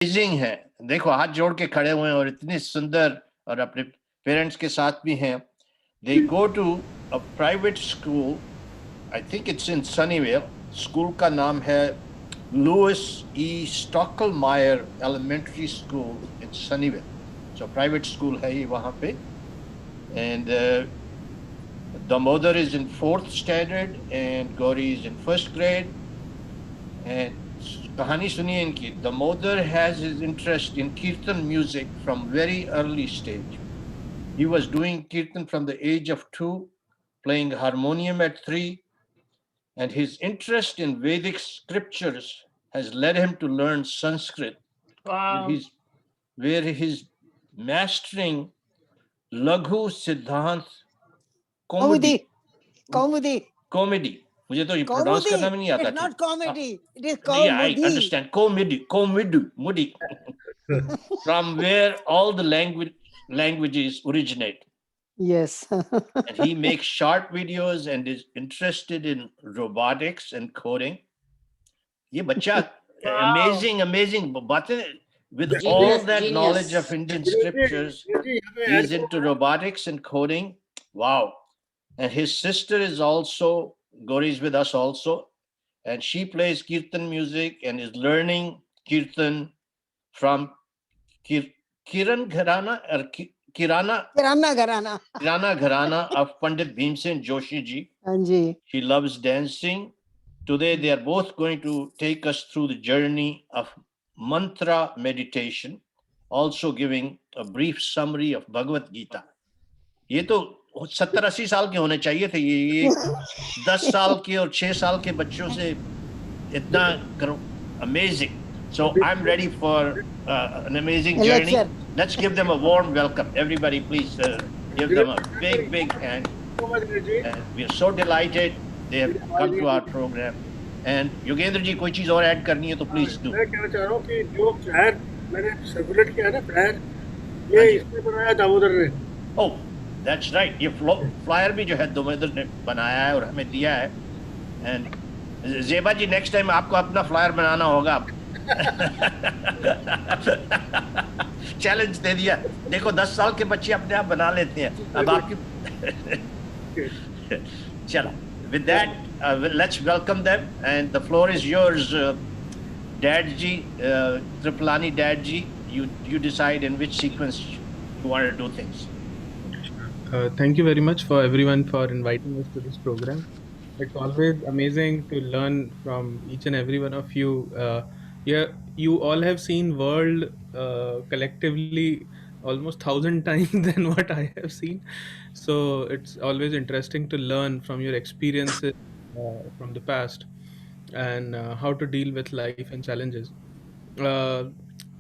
Amazing है। देखो हाथ जोड़ के खड़े हुए हैं और इतने सुंदर और अपने पेरेंट्स के साथ भी हैं। They go to a private school. I think it's in Sunnyvale. School का नाम है Lewis E. Stockelmeyer Elementary School in Sunnyvale. So private school है ये वहाँ पे. And Damodar is in 4th standard and Gauri is in 1st grade. And कहानी सुनिए इनकी. Damodar has his interest in kirtan music from very early stage. He was doing kirtan from the age of 2, playing harmonium at 3, and his interest in Vedic scriptures has led him to learn Sanskrit, Wow. where he's mastering Laghu Siddhant Kaumudi. Comedy. मुझे तो ये pronounce करना भी नहीं आता. It's not comedy. It is Yeah, I Kaumudi. understand. Comedy. From where all the languages originate. Yes. And he makes short videos and is interested in robotics and coding. ये बच्चा Wow. amazing बातें. With Genius, all that genius. knowledge of Indian scriptures, he's into robotics and coding. Wow. And his sister is also, Gauri is with us also, and she plays kirtan music and is learning kirtan from Kiran Gharana or Kirana Gharana of Pandit Bhimsen Joshi ji. Anji. She loves dancing. Today they are both going to take us through the journey of mantra meditation, also giving a brief summary of Bhagavad Gita. ये तो 70-80 साल के होने चाहिए थे. ये 10 साल के और 6 साल के बच्चों से इतना करो. Amazing. So I'm ready for an amazing journey. Let's give them a warm welcome. Everybody, please give them a big hand. And we are so delighted they have come to our program. And Yogendra ji, कोई चीज और add करनी है तो please do. मैं कहना चाह रहा हूँ कि जो फ्लायर मैंने सर्कुलेट किया ना फ्लायर, ये इसने बनाया दामोदर ने. Oh, that's right. ये फ्लायर भी जो है दामोदर ने बनाया है और हमें दिया है. And जेबा जी, नेक्स्ट टाइम आपको अपना फ्लायर बनाना होगा. चैलेंज दे दिया. देखो 10 साल के बच्चे अपने आप बना लेते हैं. अब आपकी चलो. With that, let's welcome them, and the floor is yours, Dad ji, Tripalani Dad ji. You decide in which sequence you want to do things. Thank you very much for everyone for inviting us to this program. It's always amazing to learn from each and every one of you. Yeah, you all have seen world collectively almost 1,000 times than what I have seen. So it's always interesting to learn from your experiences from the past and how to deal with life and challenges.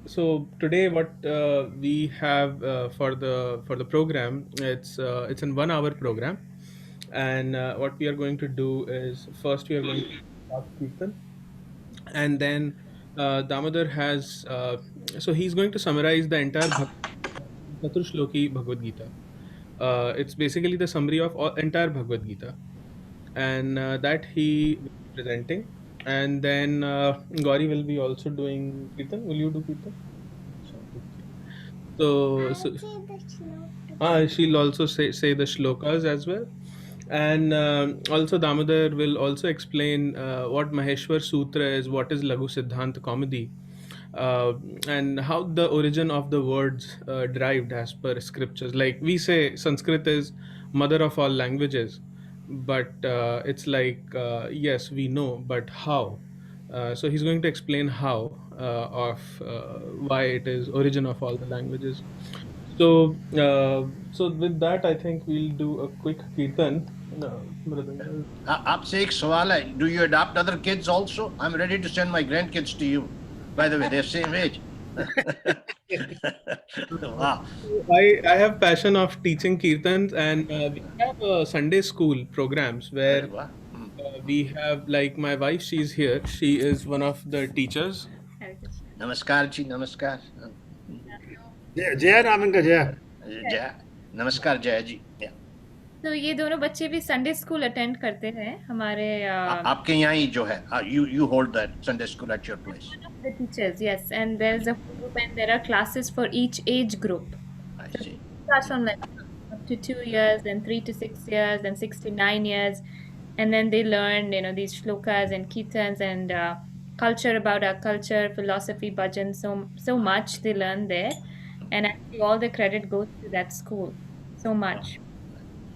So today, what we have for the program, it's an 1 hour program, and what we are going to do is first we are going to start Kirtan, and then Damodar has so he's going to summarize the entire Chaturshloki Bhagavad Gita. It's basically the summary of entire Bhagavad Gita, and that he will be presenting. And then Gauri will be also doing Kirtan. Will you do Kirtan? So she'll also say the shlokas as well. And also Damodar will also explain what Maheshwar Sutra is, what is Laghu Siddhanta Comedy, and how the origin of the words derived as per scriptures. Like we say, Sanskrit is mother of all languages, but it's like yes, we know, but how? So he's going to explain how of why it is origin of all the languages. So so with that, I think we'll do a quick kirtan. आपसे एक सवाल है. Do you adopt other kids also? I'm ready to send my grandkids to you. By the way, they're same age. Wow. I have passion of teaching kirtans, and we have Sunday school programs where we have, like, my wife, she's here. She is one of the teachers. नमस्कार जी. नमस्कार. जया नाम इनका जया. जया. नमस्कार जया जी. Yeah. तो ये दोनों बच्चे भी संडे स्कूल अटेंड करते हैं हमारे आपके यहाँ ही जो है, you hold that Sunday school at your place. the teachers, yes, and there's a group and there are classes for each age group. I So see. it starts from like up to 2 years, then 3 to 6 years, then 6 to 9 years, and then they learn, these shlokas and kirtans and culture about our culture, philosophy, bhajan, so much they learn there, and actually all the credit goes to that school, so much.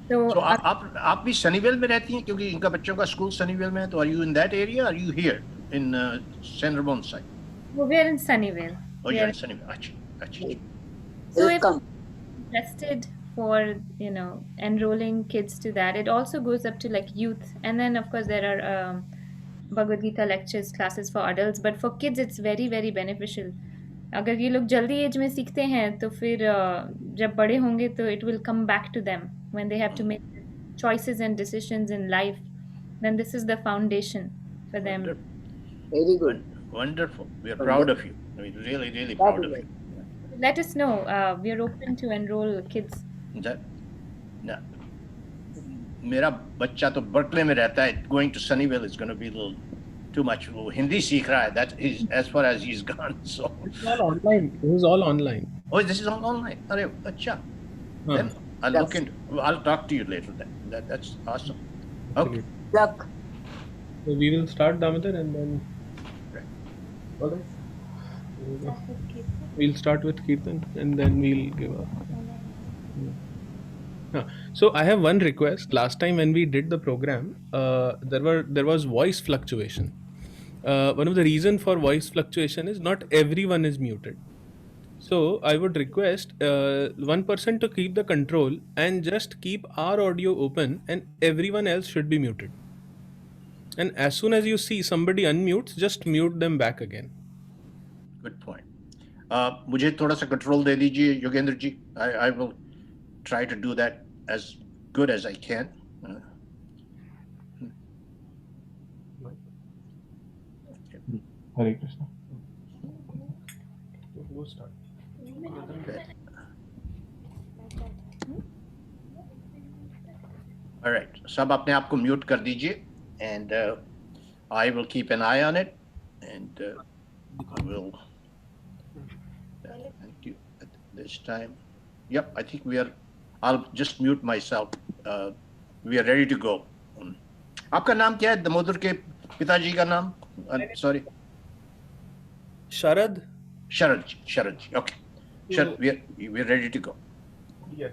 So So आप भी Sunnyvale में रहती हैं, क्योंकि इनका बच्चों का school Sunnyvale में है, तो are you in that area? Are you here in San Ramon side? we're in Sunnyvale. Oh, you're in Sunnyvale. अच्छा, अच्छा. So if Welcome. interested for enrolling kids to that, it also goes up to like youth, and then of course there are Bhagavad Gita lectures classes for adults, but for kids it's very very beneficial. अगर ये लोग जल्दी as में सीखते हैं तो फिर जब बड़े होंगे तो it will come back to them when they have to make choices and decisions in life, then this is the foundation for them. Very good. Wonderful. We are proud of you. I mean, really, really proud of you. Let us know. We are open to enroll kids. ना, मेरा बच्चा तो Berkeley में रहता है. Going to Sunnyvale is going to be a little too much. वो हिंदी सीख रहा है. That is as far as he's gone. So. It's all online. It was all online. Oh, this is all online. अरे अच्छा. Then I'll look into. I'll talk to you later. Then that's awesome. Okay. Luck. So we will start Damodar and then. All right. We'll start with Kirtan and then we'll give a. So I have one request. Last time when we did the program, there was voice fluctuation. One of the reason for voice fluctuation is not everyone is muted. So I would request one person to keep the control and just keep our audio open, and everyone else should be muted. And as soon as you see somebody unmutes, just mute them back again. Good point. मुझे थोड़ा सा control दे दीजिए Yogendra ji. I will try to do that as good as I can. Hare Krishna. Go start. Okay. All right. सब अपने आप को mute कर दीजिए, and I will keep an eye on it, and will. Thank you. At this time, yep. I think we are. I'll just mute myself. We are ready to go. आपका नाम क्या है? दामोदर के पिताजी का नाम? Sorry. Sharad. Sharad ji. Okay. Sharad, we are ready to go. Yes.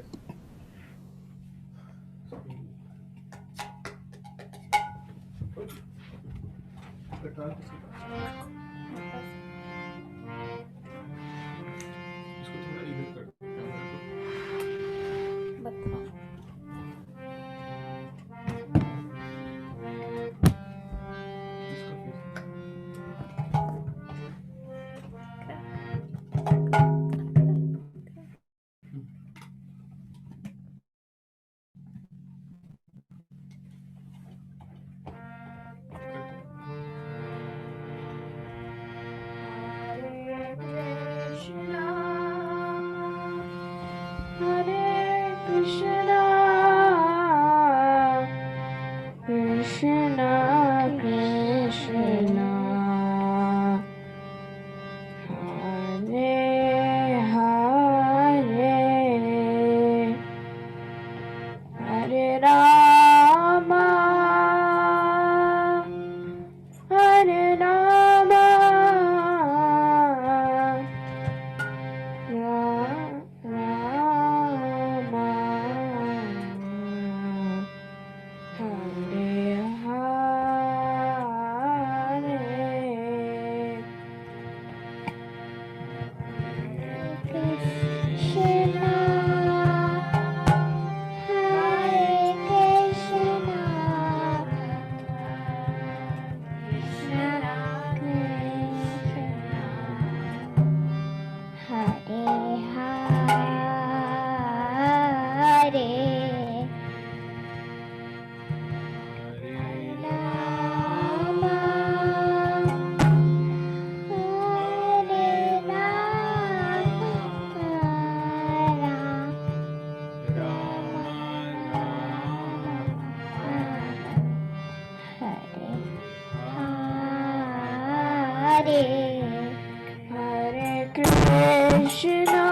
Krishna,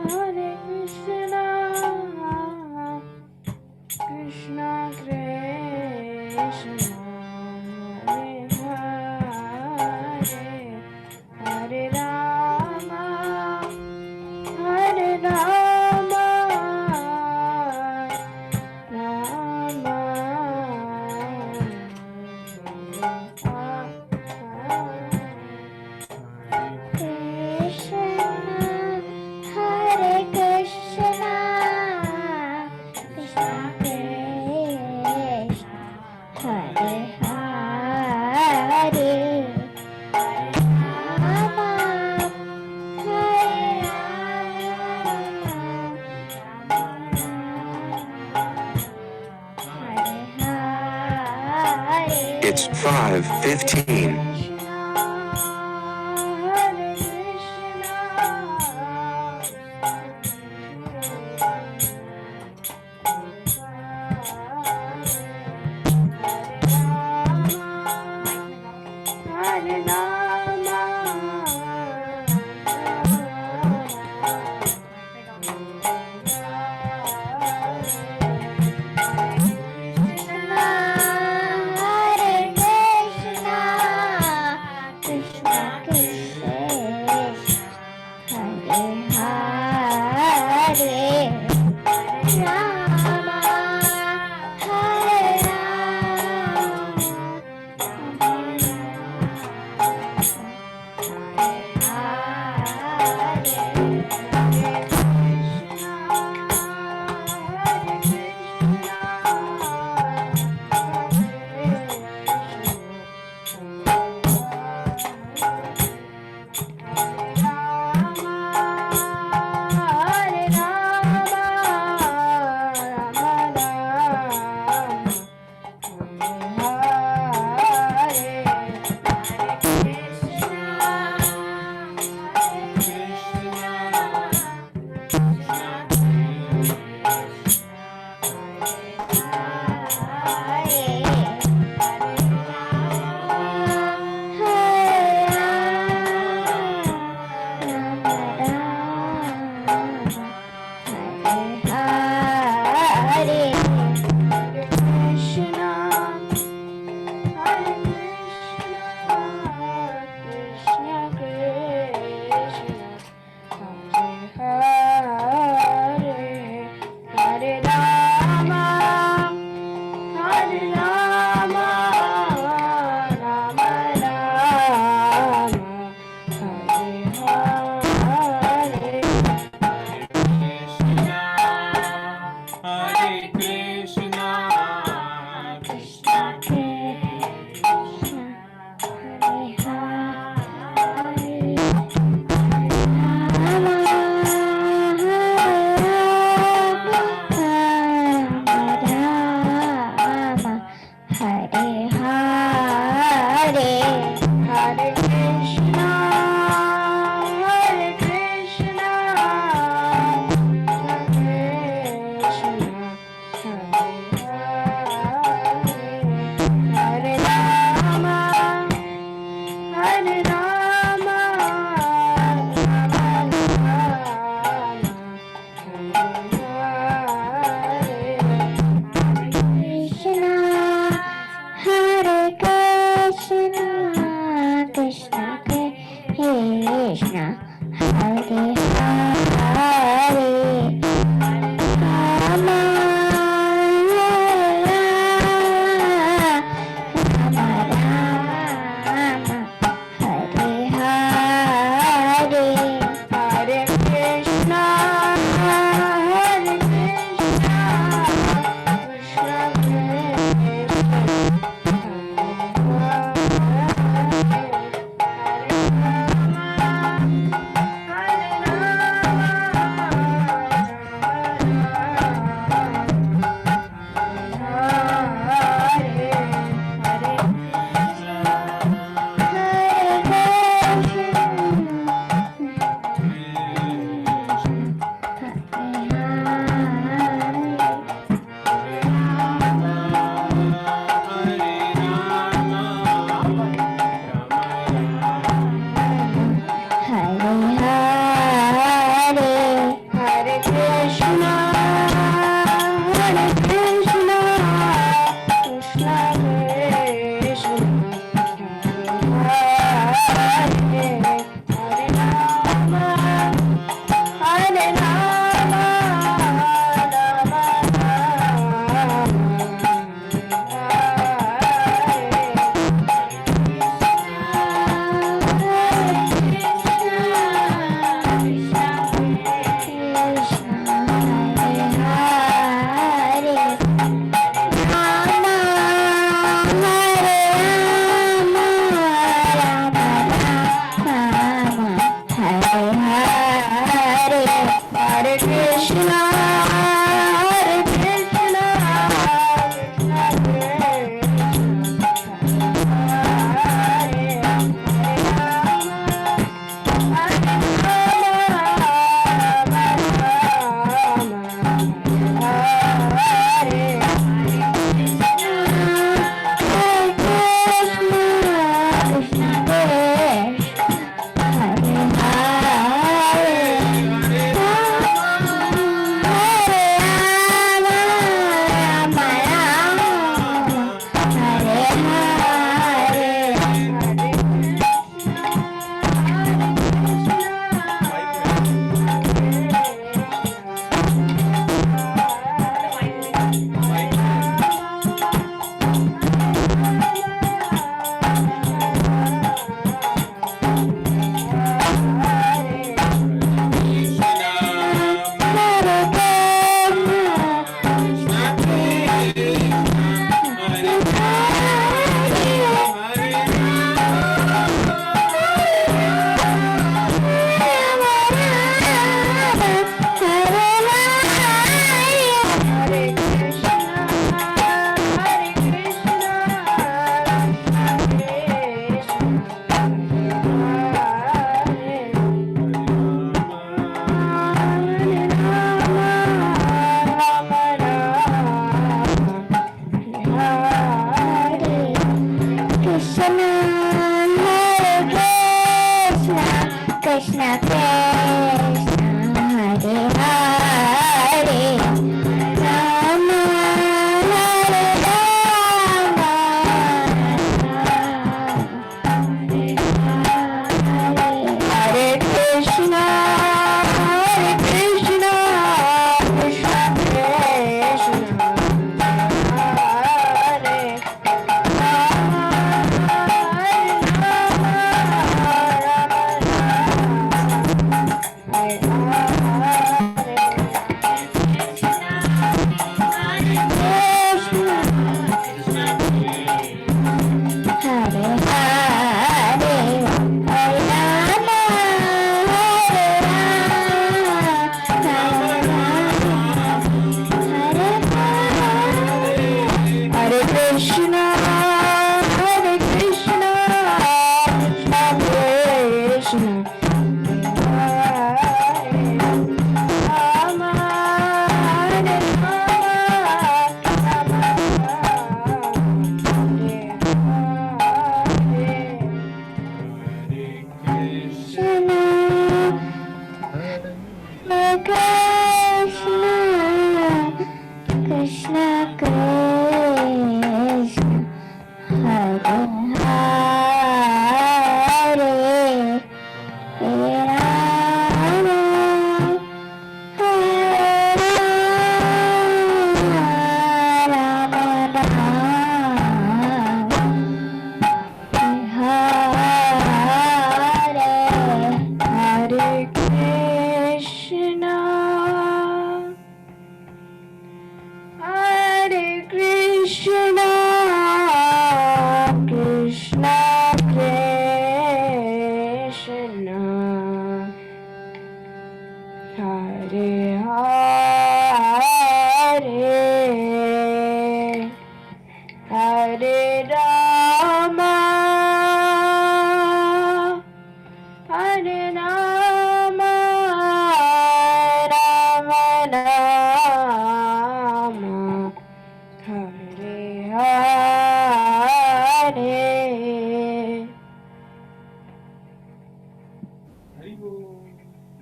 Hare Krishna, Krishna Krishna, Hare Hare, Hare Rama, Hare Rama, Rama Krishna, Hare Krishna, Krishna Krishna, Hare Hare, Rama, Hare Rama, It's 5:15.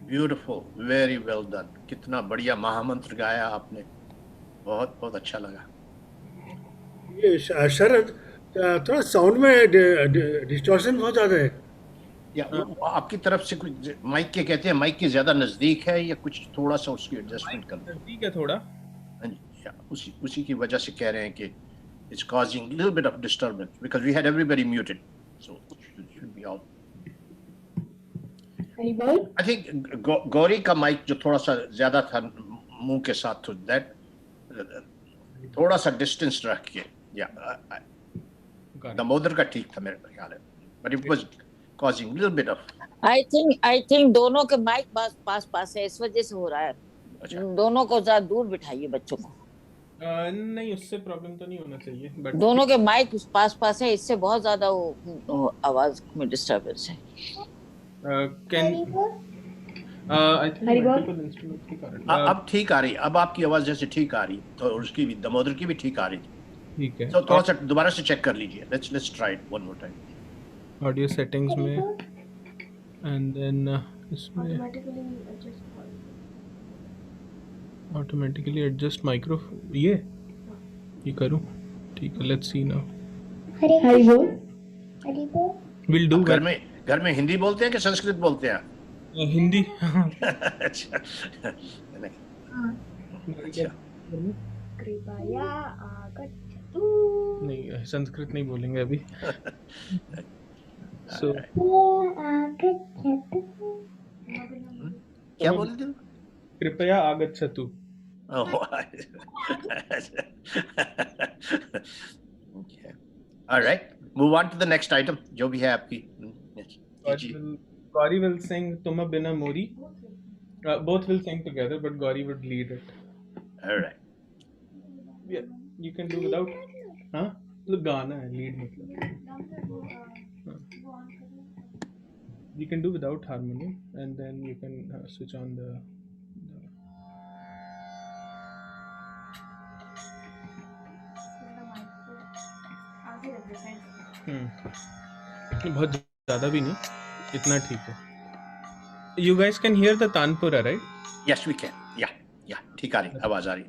Beautiful, very well done. कितना बढ़िया महामंत्र गाया आपने, बहुत बहुत अच्छा लगा। ये शरद, थोड़ा साउंड में डिस्टॉर्शन बहुत ज़्यादा है। या आपकी तरफ से कुछ माइक के कहते हैं, माइक के ज्यादा नजदीक है या कुछ थोड़ा सा उसकी एडजस्टमेंट कर दें? नजदीक है थोड़ा। हाँ जी, या उसी की वजह से कह रहे हैं कि it's causing a little bit of disturbance because we had everybody muted, so it should be out. I think Gauri का माइक जो थोड़ा सा ज्यादा था मुंह के साथ, तो that थोड़ा सा डिस्टेंस रख के, या दामोदर का ठीक था मेरे ख्याल है, but it was causing a little bit of I think दोनों के माइक पास है, इस वजह से हो रहा है। अच्छा दोनों को ज्यादा दूर बिठाइए बच्चों को, नहीं, उससे प्रॉब्लम तो नहीं होना चाहिए, बट दोनों के माइक पास पास है, इससे बहुत ज्यादा वो आवाज में डिस्टरबेंस है। Can I think multiple instruments के कारण अब ठीक आ रही, अब आपकी आवाज जैसे ठीक आ रही, तो उसकी भी, दामोदर की भी ठीक आ रही थी। ठीक है। तो थोड़ा सा दोबारा से चेक कर लीजिए, let's try it one more time. Audio settings में, एंड देन इसमें ऑटोमेटिकली एडजस्ट माइक्रो, ये करूं? ठीक है, let's see now. Will do घर में हिंदी बोलते हैं कि संस्कृत बोलते हैं? हिंदी। अच्छा अच्छा, नहीं, संस्कृत नहीं बोलेंगे अभी। सो क्या बोले थे? कृपया आगच्छतु। Oh, okay. All right. Move on to the next item. जो भी है आपकी। Yes. Ji. Gauri will sing Tuma Bina Mori. Both will sing together, but Gauri would lead it. All right. Yeah, you can do without. हाँ, तो गाना है, lead मतलब। You can do without harmonium, and then you can switch on the बहुत ज़्यादा भी नहीं, इतना ठीक है। You guys can hear the Tanpura, right? Yes, we can. Yeah. ठीक आ रही, आवाज आ रही।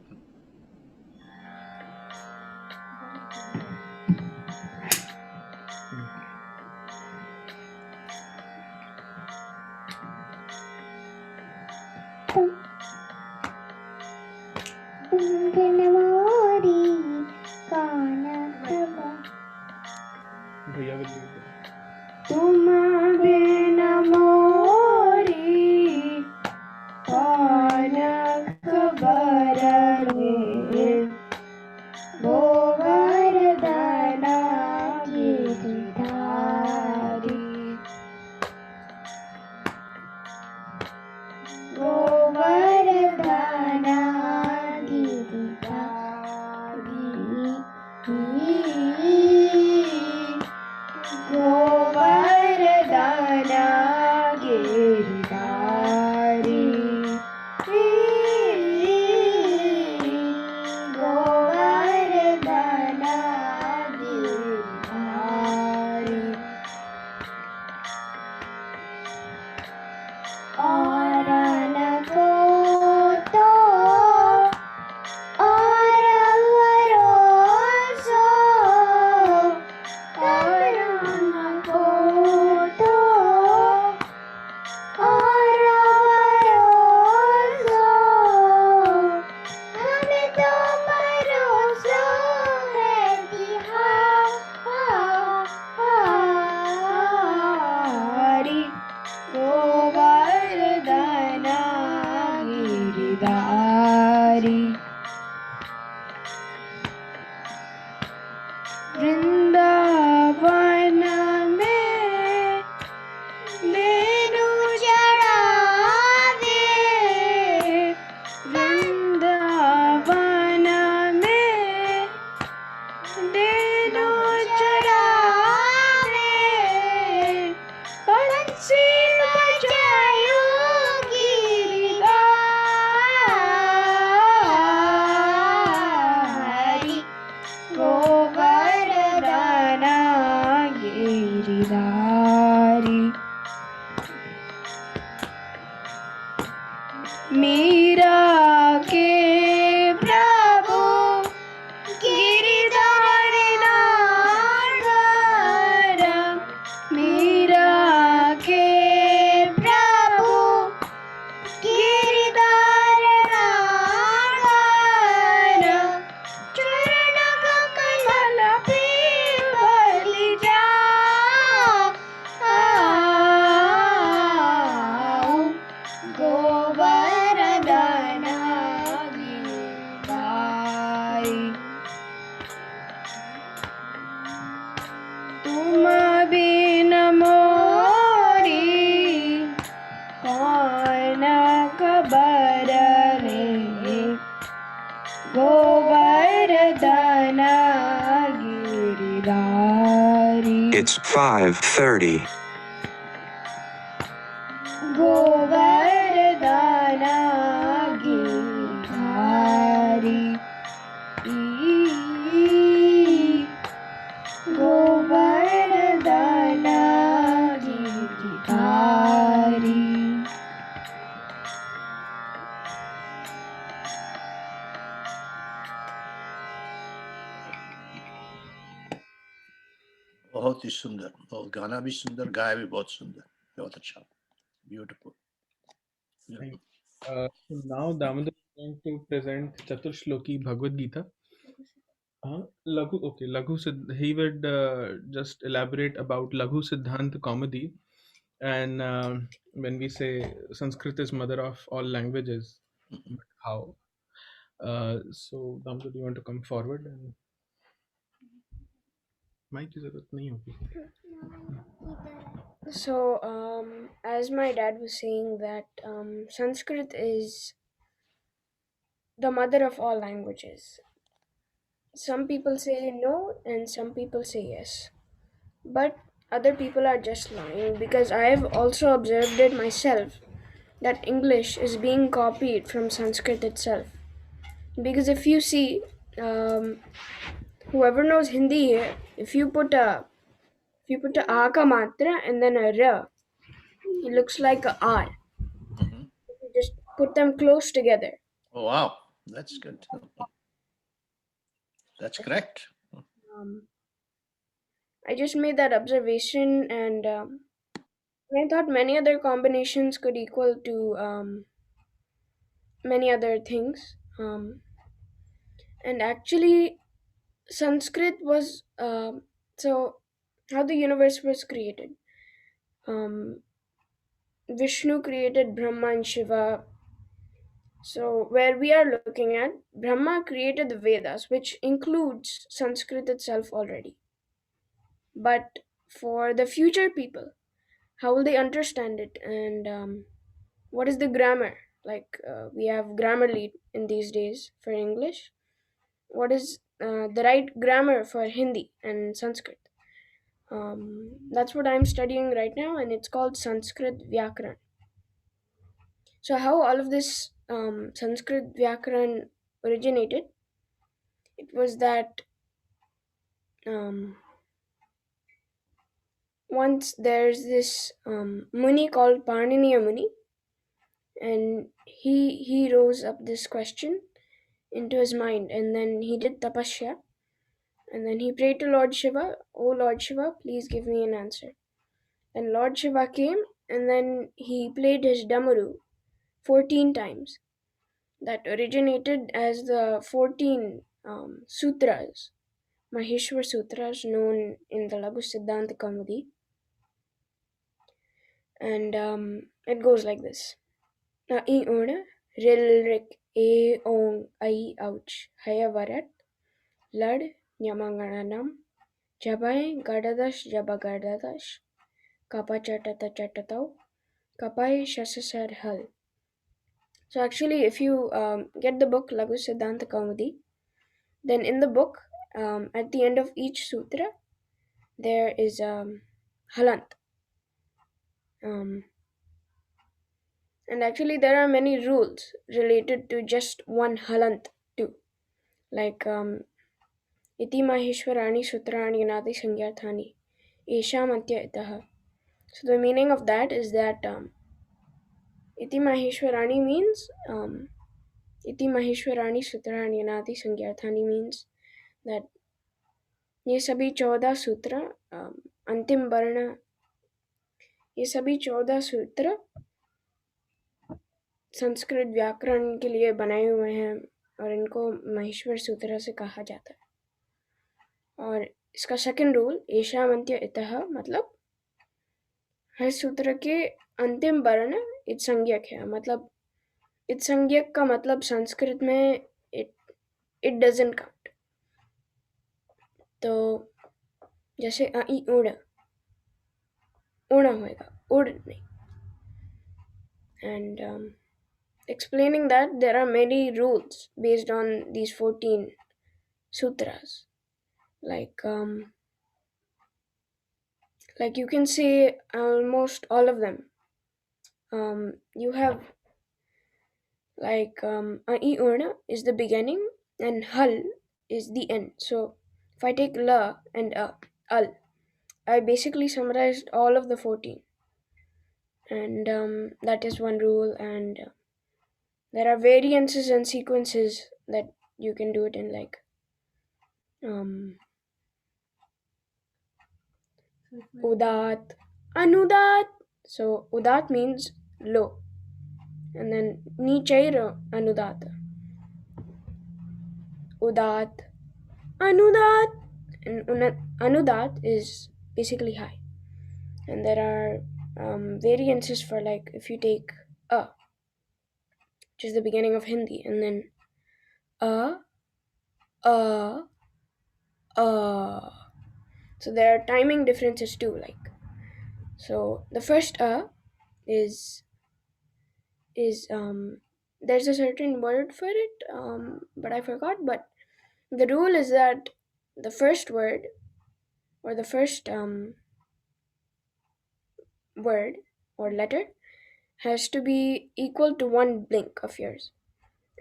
भैया will lead it. तुम बिन मोरी कौन खबर रे, गोवर्धन गिरधारी, गोवर्धन गिरधारी, गोवर्धन गिरधारी, और न को तो और भरोसा, और न को तो और भरोसा, हमें तो भरोसा है कि हारी, गोवर्धन गिरधारी, वृंदावन में मेनू चढ़ा दे, वृंदावन में मेनू चढ़ा दे, बंसी बजायो गिरधारी, गोवर्धन गिरधारी, मीरा के प्रभु गिरधर नागर, मीरा के प्रभु गिरधर नागर, चरण कमल पे बलि जाऊं, गोवर्धन It's 5:30. गोवर्धना गिरिधारी गोवर्धना गिरिधारी बहुत ही सुंदर, और गाना भी सुंदर, गाया भी बहुत सुंदर, बहुत अच्छा, beautiful. Thank you. So now Damodar is going to present Chaturshloki Bhagavad Gita. He would just elaborate about Laghu Siddhanta Comedy. And when we say Sanskrit is mother of all languages, but how? So Damodar, do you want to come forward? And mic की जरूरत नहीं होगी. So, as my dad was saying that Sanskrit is the mother of all languages. Some people say no and some people say yes. But other people are just lying because I have also observed it myself that English is being copied from Sanskrit itself. Because if you see, whoever knows Hindi here, if you put a a ka matra and then a ra, it looks like a r. You just put them close together. Oh, wow, that's good. That's correct. I just made that observation, and I thought many other combinations could equal to many other things. And actually, Sanskrit was so how the universe was created. Vishnu created Brahma and Shiva. So where we are looking at, Brahma created the Vedas, which includes Sanskrit itself already. But for the future people, how will they understand it, and what is the grammar? Like we have Grammarly in these days for English. What is the right grammar for Hindi and Sanskrit? That's what I'm studying right now, and it's called Sanskrit Vyakaran. So how all of this Sanskrit Vyakaran originated? It was that once there's this Muni called Paniniya Muni, and he rose up this question into his mind, and then he did tapasya, and then he prayed to Lord Shiva, "Oh Lord Shiva, please give me an answer." And Lord Shiva came, and then he played his Damaru 14 times. That originated as the 14 sutras, Maheshwar Sutras, known in the Laghu Siddhanta Kaumudi. And it goes like this. Na I una, ril rik, e ong, I ouch, hayavarat, lad, nyamangananam, jabai, gadadash, jabagadadash, kapa chatata chatatau, kapai shasasar hal. So actually, if you get the book Laghu Siddhanta Kaumudi, then in the book, at the end of each sutra, there is halant. And actually, there are many rules related to just one halant too. Like, iti maheshwarani sutrani yanati sangyarthani, esham antya itaha. So the meaning of that is that iti maheshwarani means iti maheshwarani sutrani yanati sangyarthani means that ये सभी 14 सूत्र अंतिम वर्ण, ये सभी 14 सूत्र संस्कृत व्याकरण के लिए बनाए हुए हैं और इनको महेश्वर सूत्र से कहा जाता है. और इसका सेकंड रूल एषामन्त्य इतः, मतलब हर सूत्र के अंतिम वर्ण इत्संज्ञक है. मतलब इत्संज्ञक का मतलब संस्कृत में इट डजंट काउंट. तो जैसे अ इ उड़ होएगा, उड़ नहीं. And explaining that there are many rules based on these 14 sutras. Like Like you can say almost all of them. You have like I urna is the beginning and hal is the end. So if I take la and al, I basically summarized all of the 14, and that is one rule. And there are variances and sequences that you can do it in, like udat, anudat. So udat means low, and then nichaira anudata, udat, anudat, and anudat is basically high. And there are variances for, like, if you take a, which is the beginning of Hindi, and then a, a, a. So there are timing differences too. Like, so the first is there's a certain word for it, but I forgot. But the rule is that the first word, or the first word or letter, has to be equal to one blink of yours,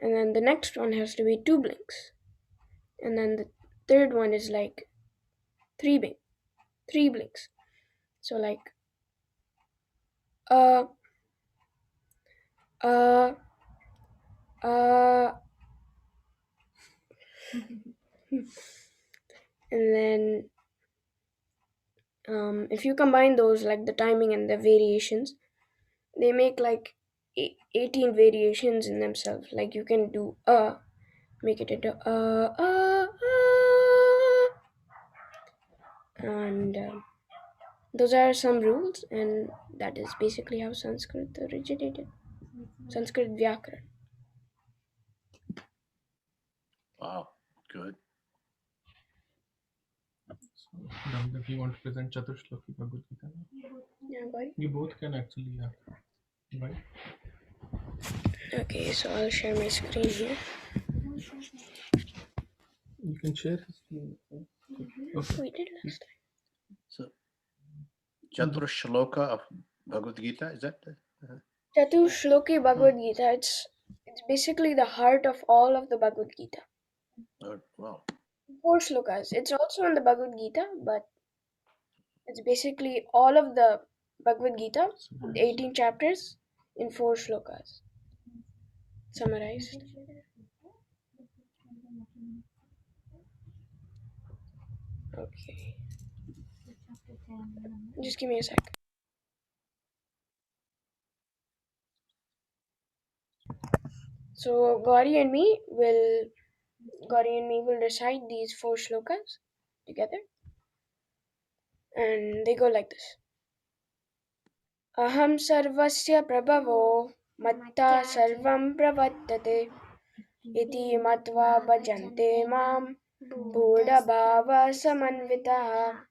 and then the next one has to be 2 blinks, and then the third one is like 3 blinks. So like uh uh uh and then if you combine those, like the timing and the variations, they make like 18 variations in themselves. Like you can do make it into and those are some rules, and that is basically how Sanskrit originated. Sanskrit Vyakaran. Wow, good. Damodar, you want to present Chaturshloki Bhagavad Gita? Yeah, Gauri? You both can actually, yeah. Right? Okay, so I'll share my screen here. You can share his screen. Okay. We did last time. So, Chatur Shloka of Bhagavad Gita, is that? Chatu Shloki Bhagavad Gita. It's basically the heart of all of the Bhagavad Gita. Wow. 4 shlokas. It's also in the Bhagavad Gita, but it's basically all of the Bhagavad Gita, 18 chapters, in 4 shlokas, summarized. Okay. Just give me a sec. So Gauri and me will recite these 4 shlokas together, and they go like this. Aham sarvasya prabhavo matta sarvam pravattate iti matva bhajante mam buddha bhava samanvitaha.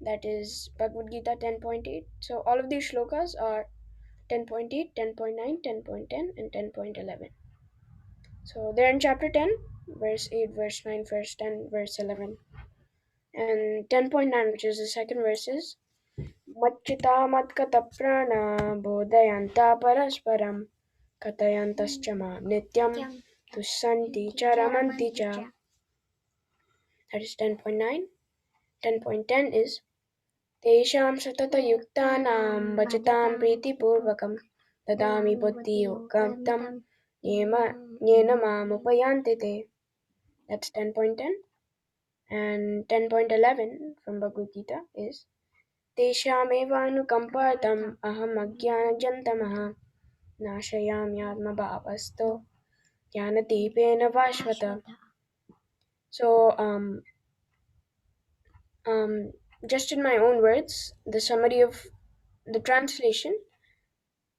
That is Bhagavad Gita 10.8. So all of these shlokas are 10.8, 10.9, 10.10, and 10.11. So they're in chapter 10, verse 8, verse 9, verse 10, verse 11. And 10.9, which is the second verse, is Machchita matkata prana bodhayanta parasparam katayantascha mam nityam tussanti charamanti cha. That is 10.9. 10.10 is Tesham satatayuktanam bhajatam pritipurvakam dadami buddhiyogam tam yena mam upayanti te. That's 10.10. And 10.11 from Bhagavad Gita is Tesham evanukampatam aham ajnanajantamah nashayami atma bhavasto jnanatipena vashvata. So just in my own words, the summary of the translation,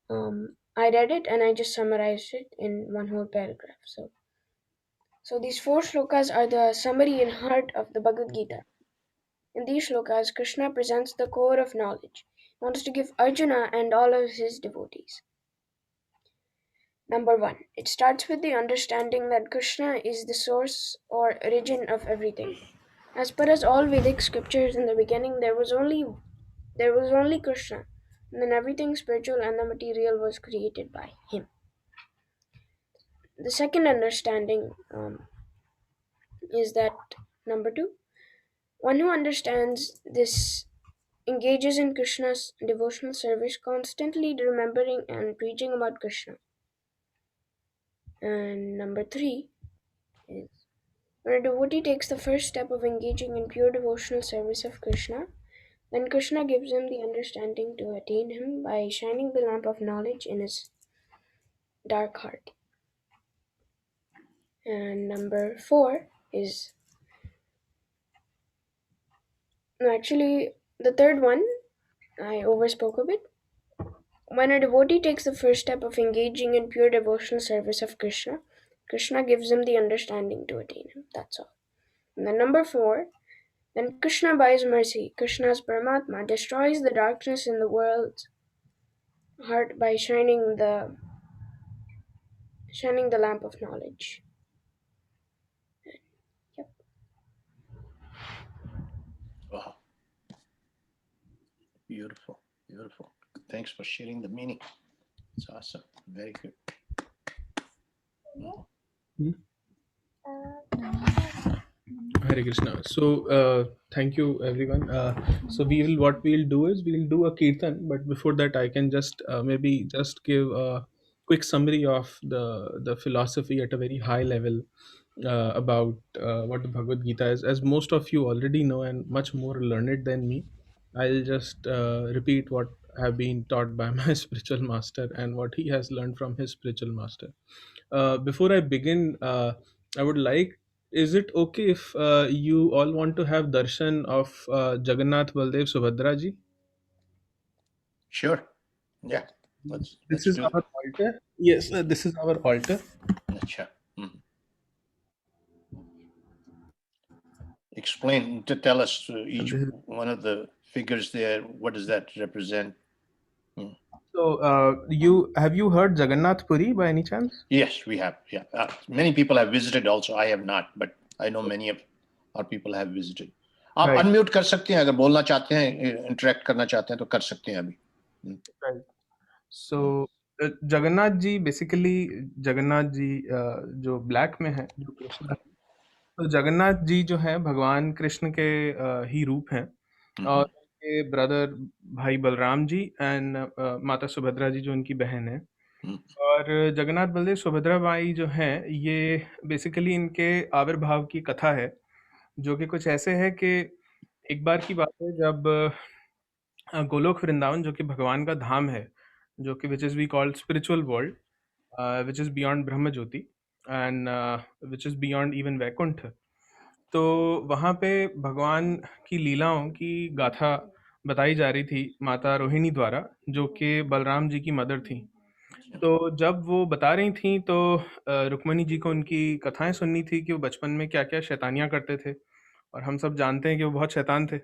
I read it and I just summarized it in one whole paragraph. So these 4 shlokas are the summary and heart of the Bhagavad Gita. In these shlokas, Krishna presents the core of knowledge. He wants to give Arjuna and all of his devotees. Number 1, it starts with the understanding that Krishna is the source or origin of everything. As per as all Vedic scriptures, in the beginning there was only there was only Krishna. And then everything spiritual and the material was created by him. The second understanding is that number 2, one who understands this engages in Krishna's devotional service, constantly remembering and preaching about Krishna. And number 3 is when a devotee takes the first step of engaging in pure devotional service of Krishna, then Krishna gives him the understanding to attain him by shining the lamp of knowledge in his dark heart. And number 4 is actually the third one, I overspoke a bit. When a devotee takes the first step of engaging in pure devotional service of Krishna, Krishna gives him the understanding to attain him. That's all. And then number 4, then Krishna by his mercy, Krishna's Paramatma, destroys the darkness in the world's heart by shining the lamp of knowledge. Yep. Wow. Beautiful. Beautiful. Thanks for sharing the meaning. It's awesome. Very good. Hare Krishna. So thank you everyone. So what we'll do is we'll do a kirtan, but before that I can just maybe just give a quick summary of the philosophy at a very high level about what the Bhagavad Gita is. As most of you already know and much more learned than me, I'll just repeat what have been taught by my spiritual master and what he has learned from his spiritual master. Before I begin, I would like, is it okay if you all want to have darshan of Jagannath, Baldev, Subhadra ji? Sure. Yeah. Let's This is do our altar. Yes, this is our altar. it. Acha. Explain to tell us each This is- one of the figures there. What does that represent? So, have you heard Jagannath Puri by any chance? Yes, we have. Yeah. Many people have visited also. I have not, but I know many of our people have visited. आप Right. Unmute कर सकते हैं अगर बोलना चाहते हैं interact करना चाहते हैं तो कर सकते हैं अभी. Right. So, Jagannath ji basically Jagannath ji जो ब्लैक में है जो कृष्ण, तो जगन्नाथ जी जो है भगवान कृष्ण के ही रूप हैं और उनके ब्रदर भाई बलराम जी एंड माता सुभद्रा जी जो उनकी बहन है. और जगन्नाथ बलदेव सुभद्रा बाई जो हैं ये बेसिकली इनके आविर्भाव की कथा है, जो कि कुछ ऐसे है कि एक बार की बात है जब गोलोक वृंदावन जो कि भगवान का धाम है, जो कि which is we called spiritual world, which is beyond Brahma Jyoti and which is beyond even Vaikuntha. तो वहाँ पे भगवान की लीलाओं की गाथा बताई जा रही थी माता रोहिणी द्वारा, जो कि बलराम जी की मदर थी. तो जब वो बता रही थी तो रुक्मणी जी को उनकी कथाएं सुननी थी कि वो बचपन में क्या क्या शैतानियाँ करते थे, और हम सब जानते हैं कि वो बहुत शैतान थे.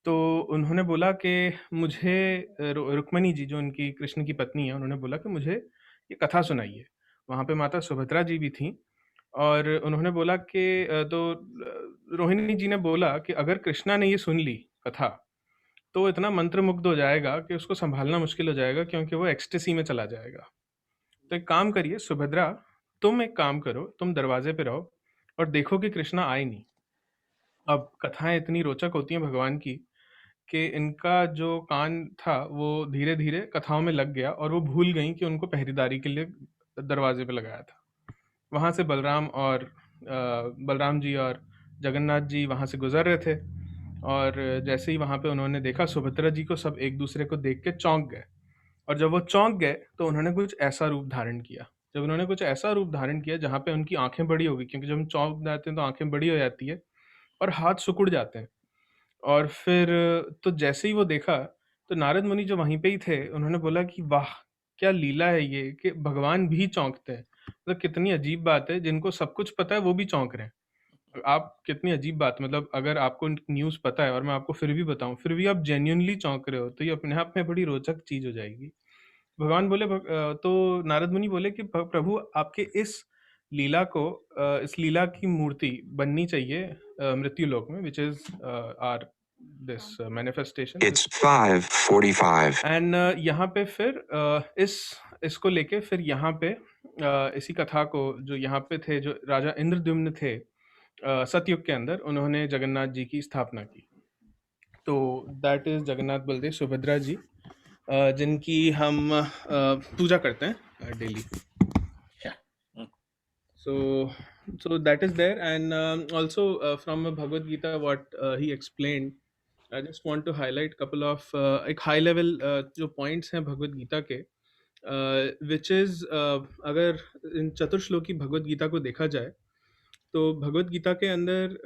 तो उन्होंने बोला कि मुझे रुक्मणी जी जो उनकी कृष्ण की पत्नी है, उन्होंने बोला कि मुझे ये कथा सुनाइए. वहाँ पे माता सुभद्रा जी भी थी और उन्होंने बोला कि रोहिणी जी ने बोला कि अगर कृष्णा ने ये सुन ली कथा तो वो इतना मंत्रमुग्ध हो जाएगा कि उसको संभालना मुश्किल हो जाएगा, क्योंकि वो एक्सटेसी में चला जाएगा. तो एक काम करिए सुभद्रा, तुम एक काम करो, तुम दरवाजे पे रहो और देखो कि कृष्णा आए नहीं. अब कथाएं इतनी रोचक होती हैं भगवान की कि इनका जो कान था वो धीरे धीरे कथाओं में लग गया और वो भूल गई कि उनको पहरेदारी के लिए दरवाजे पे लगाया था. वहाँ से बलराम जी और जगन्नाथ जी वहाँ से गुजर रहे थे और जैसे ही वहाँ पे उन्होंने देखा सुभद्रा जी को, सब एक दूसरे को देख के चौंक गए. और जब वो चौंक गए तो उन्होंने कुछ ऐसा रूप धारण किया. जब उन्होंने कुछ ऐसा रूप धारण किया जहाँ पे उनकी आंखें बड़ी हो गई, क्योंकि जब हम चौंक जाते हैं तो आंखें बड़ी हो जाती है और हाथ सिकुड़ जाते हैं. और फिर तो जैसे ही वो देखा तो नारद मुनि जो वहीं पे ही थे उन्होंने बोला कि वाह क्या लीला है ये कि भगवान भी चौंकते हैं. मतलब कितनी अजीब बात है, जिनको सब कुछ पता है वो भी चौंक रहे हैं. आप कितनी अजीब बात, मतलब अगर आपको न्यूज़ पता है और मैं आपको फिर भी बताऊं फिर भी आप जेन्युइनली चौंक रहे हो, तो ये अपने आप में बड़ी रोचक चीज़ हो जाएगी. भगवान बोले तो नारद मुनि बोले कि प्रभु आपके इस लीला को इस लीला की मूर्ति बननी चाहिए मृत्यु लोक में, which is are this manifestation. It's 5:45. एंड यहाँ पे फिर इसको लेके फिर यहाँ पे इसी कथा को जो यहाँ पे थे, जो राजा इंद्रद्युम्न थे सतयुग के अंदर, उन्होंने जगन्नाथ जी की स्थापना की। तो दैट इज जगन्नाथ बलदेव सुभद्रा जी, जिनकी हम पूजा करते हैं daily. Yeah. Mm. So that is there, and also from Bhagavad Gita, what he explained, I just want to highlight couple of एक high level जो points हैं भगवद गीता के, which is अगर इन चतुर्श्लोकी भगवद गीता को देखा जाए तो भगवद गीता के अंदर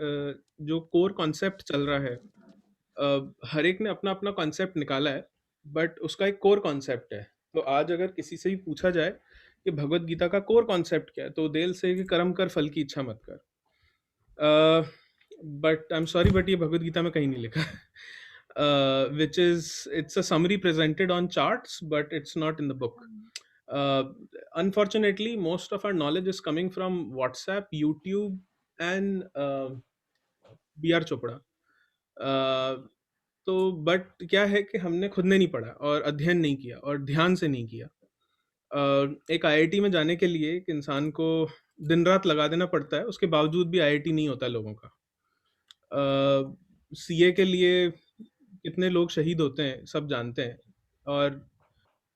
जो कोर कॉन्सेप्ट चल रहा है, हर एक ने अपना अपना कॉन्सेप्ट निकाला है, बट उसका एक कोर कॉन्सेप्ट है। तो आज अगर किसी से भी पूछा जाए कि भगवद गीता का कोर कॉन्सेप्ट क्या है, तो दिल से कि कर्म कर फल की इच्छा मत कर। But I am sorry, but ये भगवद गीता में कहीं नहीं लिखा है। Which is, it's a summary presented on charts, but it's not in the book. Unfortunately, most of our knowledge is coming from WhatsApp, YouTube, and B.R. Chopra. तो but क्या है कि हमने खुद ने नहीं पढ़ा और अध्ययन नहीं किया और ध्यान से नहीं किया। एक IIT में जाने के लिए एक इंसान को दिन रात लगा देना पड़ता है, उसके बावजूद भी IIT नहीं होता लोगों का। CA के लिए कितने लोग शहीद होते हैं सब जानते हैं, और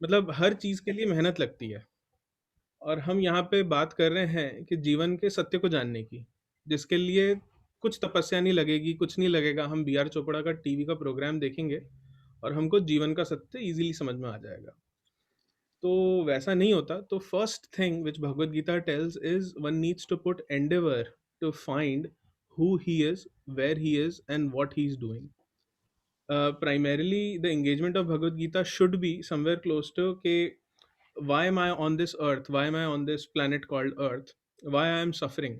मतलब हर चीज़ के लिए मेहनत लगती है। और हम यहाँ पे बात कर रहे हैं कि जीवन के सत्य को जानने की, जिसके लिए कुछ तपस्या नहीं लगेगी, कुछ नहीं लगेगा। हम B.R. चोपड़ा का टीवी का प्रोग्राम देखेंगे और हमको जीवन का सत्य इजीली समझ में आ जाएगा। तो वैसा नहीं होता। तो first thing which Bhagavad Gita tells is one needs to put endeavour to find who he is, where he is, and what he is doing. Primarily, the engagement of Bhagavad Gita should be somewhere close to कि why am I on this earth? Why am I on this planet called Earth? Why I am suffering?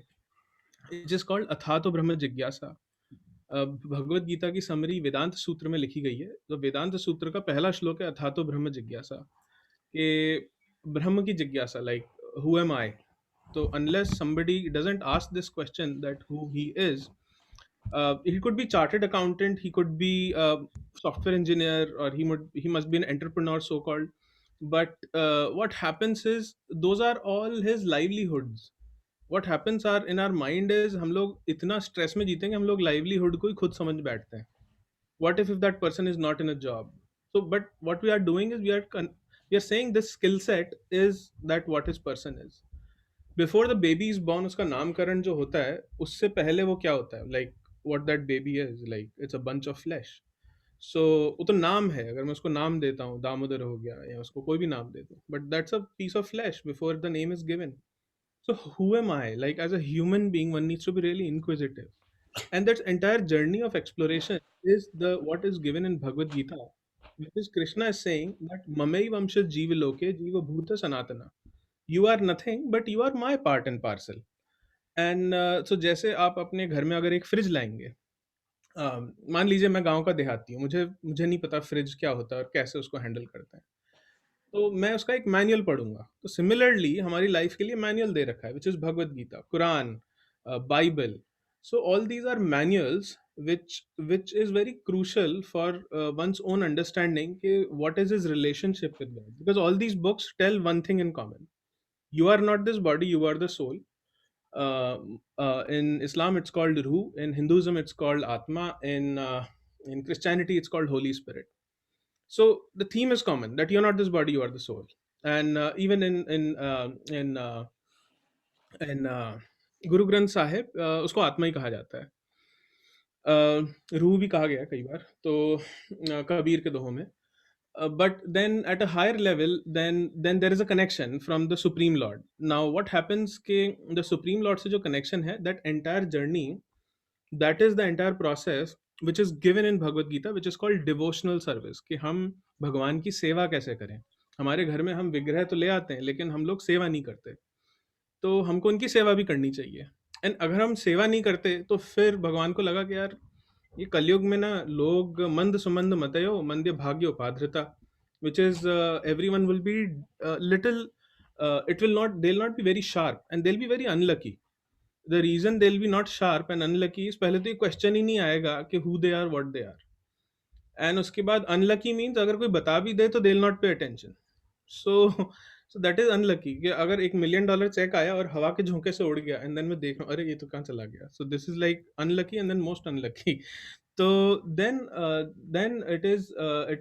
It is called अथातो ब्रह्म जिज्ञासा। भगवद गीता की summary वेदांत सूत्र में लिखी गई है। तो वेदांत सूत्र का पहला श्लोक है अथातो ब्रह्म जिज्ञासा, कि ब्रह्म की जिज्ञासा, like who am I? So unless somebody doesn't ask this question that who he is, he could be chartered accountant, he could be a software engineer, or he must be an entrepreneur so called, but what happens is those are all his livelihoods. What happens are in our mind is हम लोग इतना stress में जीतेंगे, हम लोग livelihood को ही खुद समझ बैठते हैं। What if that person is not in a job? So but what we are doing is we are saying this skill set is that what his person is. Before the baby is born, उसका नामकरण जो होता है उससे पहले वो क्या होता है, like what that baby is, like it's a bunch of flash. So वो तो नाम है, अगर मैं उसको नाम देता हूँ, दामोदर हो गया, या उसको कोई भी नाम दे दूँ, but that's a piece of flash before the name is given. So who am I, like as a human being one needs to be really inquisitive, and that entire journey of exploration is what is given in Bhagavad Gita, which is Krishna is saying that mamai vamsha jiva loke jiva bhuta sanatana, you are nothing but you are my part and parcel. And so जैसे आप अपने घर में अगर एक fridge लाएंगे, मान लीजिए मैं गांव का देहाती हूँ, मुझे नहीं पता फ्रिज क्या होता है और कैसे उसको हैंडल करते हैं, तो मैं उसका एक मैनुअल पढ़ूंगा। तो सिमिलरली हमारी लाइफ के लिए मैनुअल दे रखा है, which is Bhagavad Gita, Quran, Bible. So all these are manuals which is very crucial for one's own understanding what is his relationship with God, because all these books tell one thing in common: you are not this body, you are the soul. In Islam it's called Ruh, in Hinduism it's called Atma, in Christianity it's called Holy Spirit. So the theme is common, that you're not this body, you are the soul. And even in Guru Granth Sahib उसको आत्मा ही कहा जाता है। रूह भी कहा गया कई बार, तो कबीर के दोहों में। But then at a higher level, then there is a connection from the Supreme Lord. Now what happens कि the Supreme Lord से जो connection है, that entire journey, that is the entire process which is given in Bhagavad Gita, which is called devotional service, कि हम भगवान की सेवा कैसे करें। हमारे घर में हम विग्रह तो ले आते हैं, लेकिन हम लोग सेवा नहीं करते, तो हमको उनकी सेवा भी करनी चाहिए। एंड अगर हम सेवा नहीं करते तो फिर भगवान को लगा कि यार ये कलयुग में ना लोग मंद सुमंद मतयो मंद्य भाग्य उपाध्रता, which is everyone will be little, it will not, they will not be very sharp and they will be very unlucky. The reason they will be not sharp and unlucky is, पहले तो ये question ही नहीं आएगा कि who they are, what they are. And उसके बाद unlucky means अगर कोई बता भी दे तो दे will not pay attention. So that is unlucky कि अगर $1 million चेक आया और हवा के झोंके से उड़ गया एंड देन मैं देख रहा हूँ अरे ये तो कहाँ चला गया. So this is like unlucky and then most unlucky. तो then it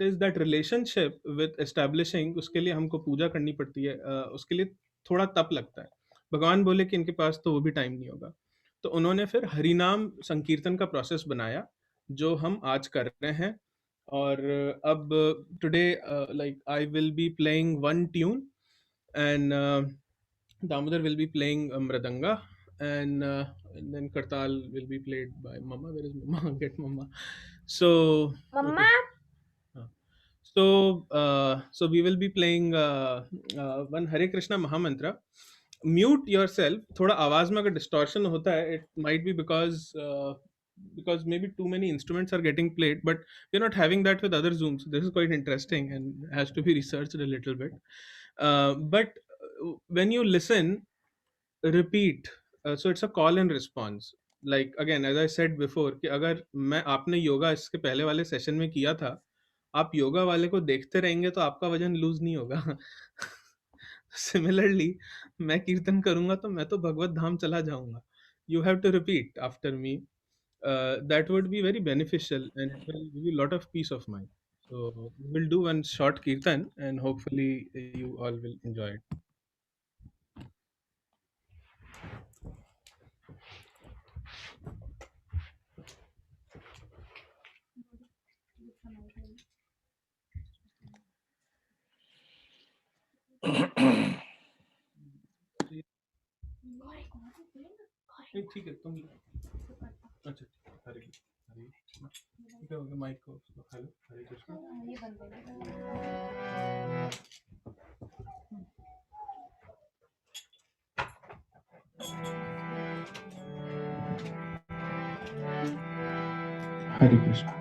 is that relationship with establishing. उसके लिए हमको पूजा करनी पड़ती है. उसके लिए थोड़ा तप लगता है. भगवान बोले कि इनके पास तो वो भी टाइम नहीं होगा. तो उन्होंने फिर हरिनाम संकीर्तन का प्रोसेस बनाया जो हम आज कर रहे हैं. और अब today like I will be playing one tune and Damodar will be playing mridanga, and then Kartal will be played by Mama. Where is Mama? Get Mama. So Mama, okay. So we will be playing one Hare Krishna Mahamantra. Mute yourself. थोड़ा आवाज में अगर distortion होता है, it might be because maybe too many instruments are getting played, but we're not having that with other Zooms. This is quite interesting and has to be researched a little bit. But when you listen, repeat. So it's a call and response. Like again, as I said before, कि अगर मैं आपने योगा इसके पहले वाले session में किया था, आप योगा वाले को देखते रहेंगे तो आपका वजन लूज नहीं होगा. सिमिलरली मैं कीर्तन करूंगा तो मैं तो भगवत धाम चला जाऊंगा. You have to repeat after me. That would be very beneficial and it will give you a lot of peace of mind. So we'll do one short kirtan and hopefully you all will enjoy it. नहीं, ठीक है तुम. अच्छा हरे हरे ठीक है. Okay mic को hello हरे कृष्णा. हरे Krishna.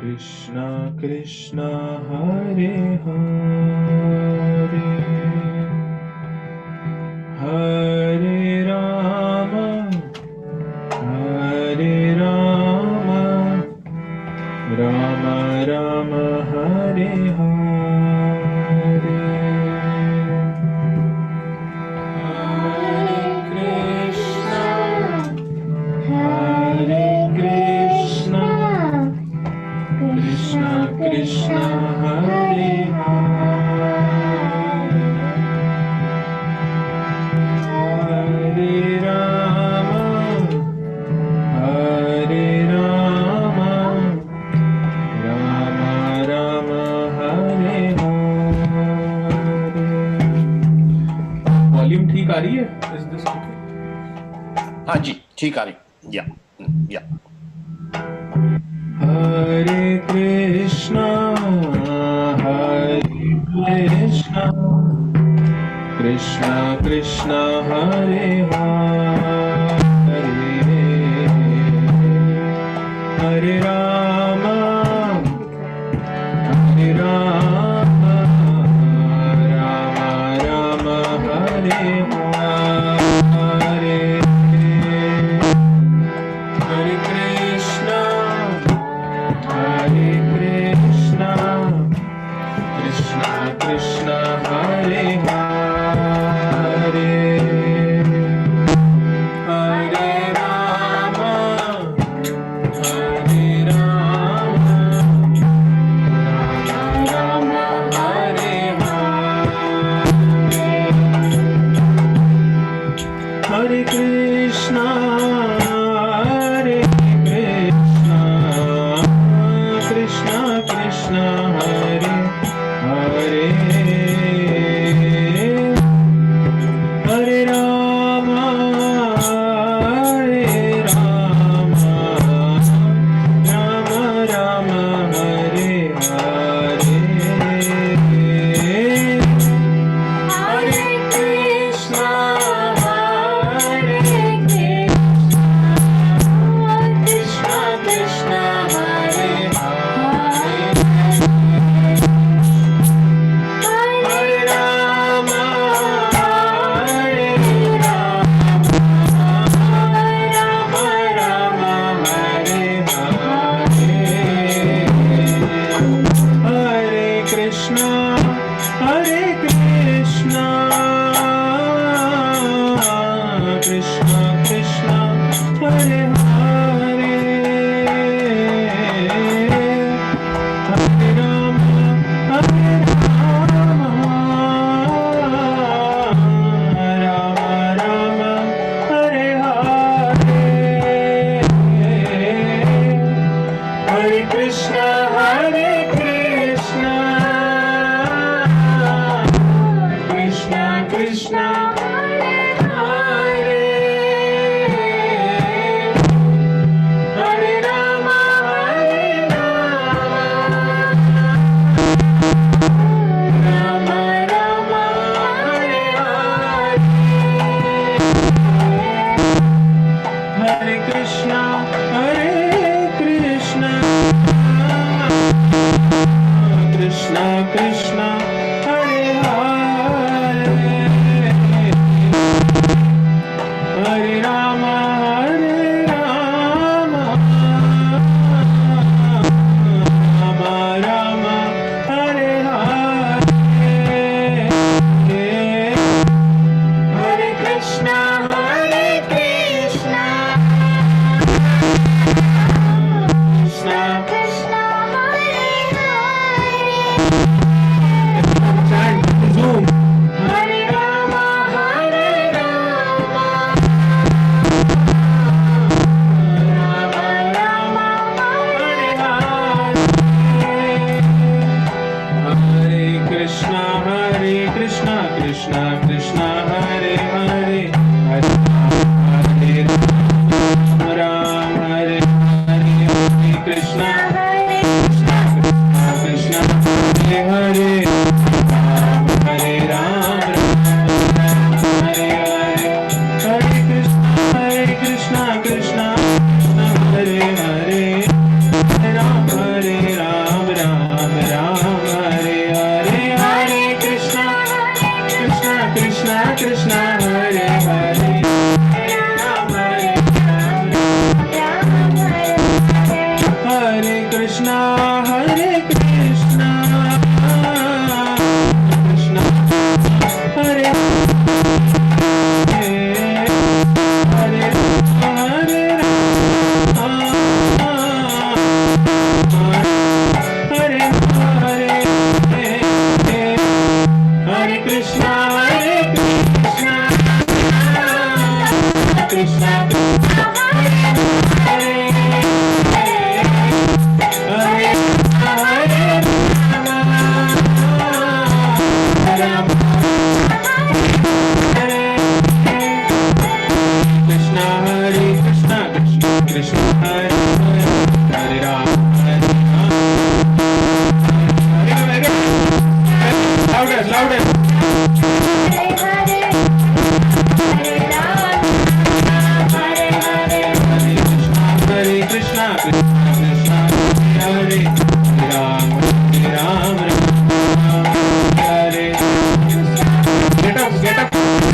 Krishna Krishna Hare Hare Hare Rama Hare Rama Rama Rama Hare Hare Hare Krishna Hare Krishna Krishna Krishna Hare Hare Hare Rama Hare Rama Rama Rama Hare Hare. Volume ठीक आ रही है? Is this okay? हाँ जी ठीक आ रही. या Hare Krishna Krishna Krishna Hare Hare Hare Rama Hare Rama Rama Rama Hare Hare Hare Krishna Hare Krishna Krishna Krishna Hare Hare Hare Rama Hare Rama Rama Rama Hare Hare Krishna, Hare Hare Rama, Rama Rama, Hare Hare, Hare Krishna, Krishna Krishna, Hare Hare, Hare Rama, Rama Rama, Hare Hare, Hare Krishna, Krishna Krishna, chant, zoom. Hare Rama, Rama Rama, Hare Hare, Hare Krishna, Krishna Krishna, Hare Hare, Hare Ram, Hare Hare, Hare Krishna, Krishna Hare Hare, Hare Ram, Hare Hare, Hare Krishna, Krishna Hare Hare, Hare Ram, Ram Hare Hare, Hare Krishna, Krishna Hare Hare, Hare Ram, Hare Krishna, Krishna Hare Hare, Hare Hare Hare, Hare Krishna, Krishna Hare Hare, Krishna Hare Krishna, Krishna Hare Hare Ram, Hare Ram. Louder. Hare Krishna, Krishna Hare Ram, Ram Hare. Get up,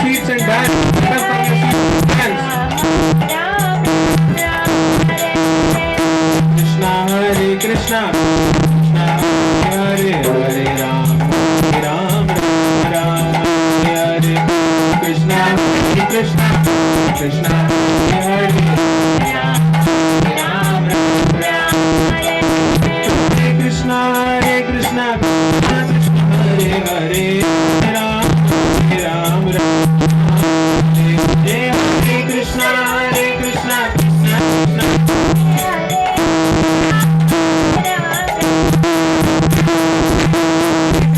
seats and dance. Get up from your seats, dance. Krishna Hare Krishna, Krishna Hare Hare Ram, Ram Hare. Krishna Krishna, Krishna Hare Ram, Krishna Krishna, Krishna Hare Hare, Ram Hare Krishna,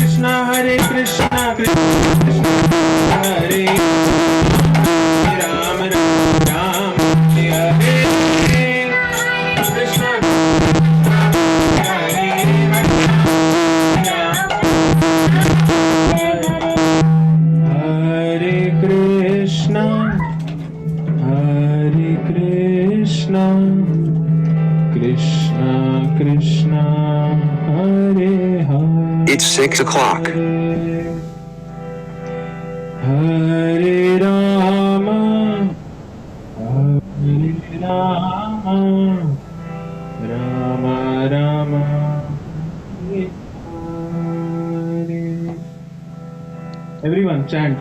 Krishna Krishna Hare Krishna, Krishna Hare Ram, Ram Hare Krishna, Hare Krishna, Krishna Krishna, Hare Hare. It's 6 o'clock. Hare Rama, Rama Rama, Hare. Everyone chant.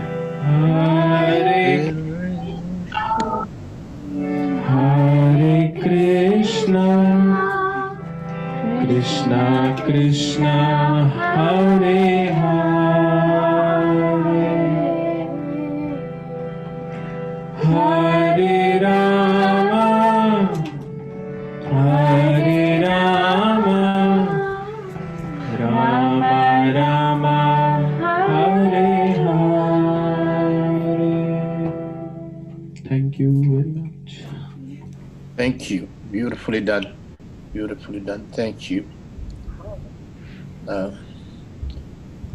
Hare Krishna, Krishna Krishna, Hare Hare, Hare Rama, Rama Rama, Hare Hare. Thank you very much. Thank you. Beautifully done. Beautifully done. Thank you.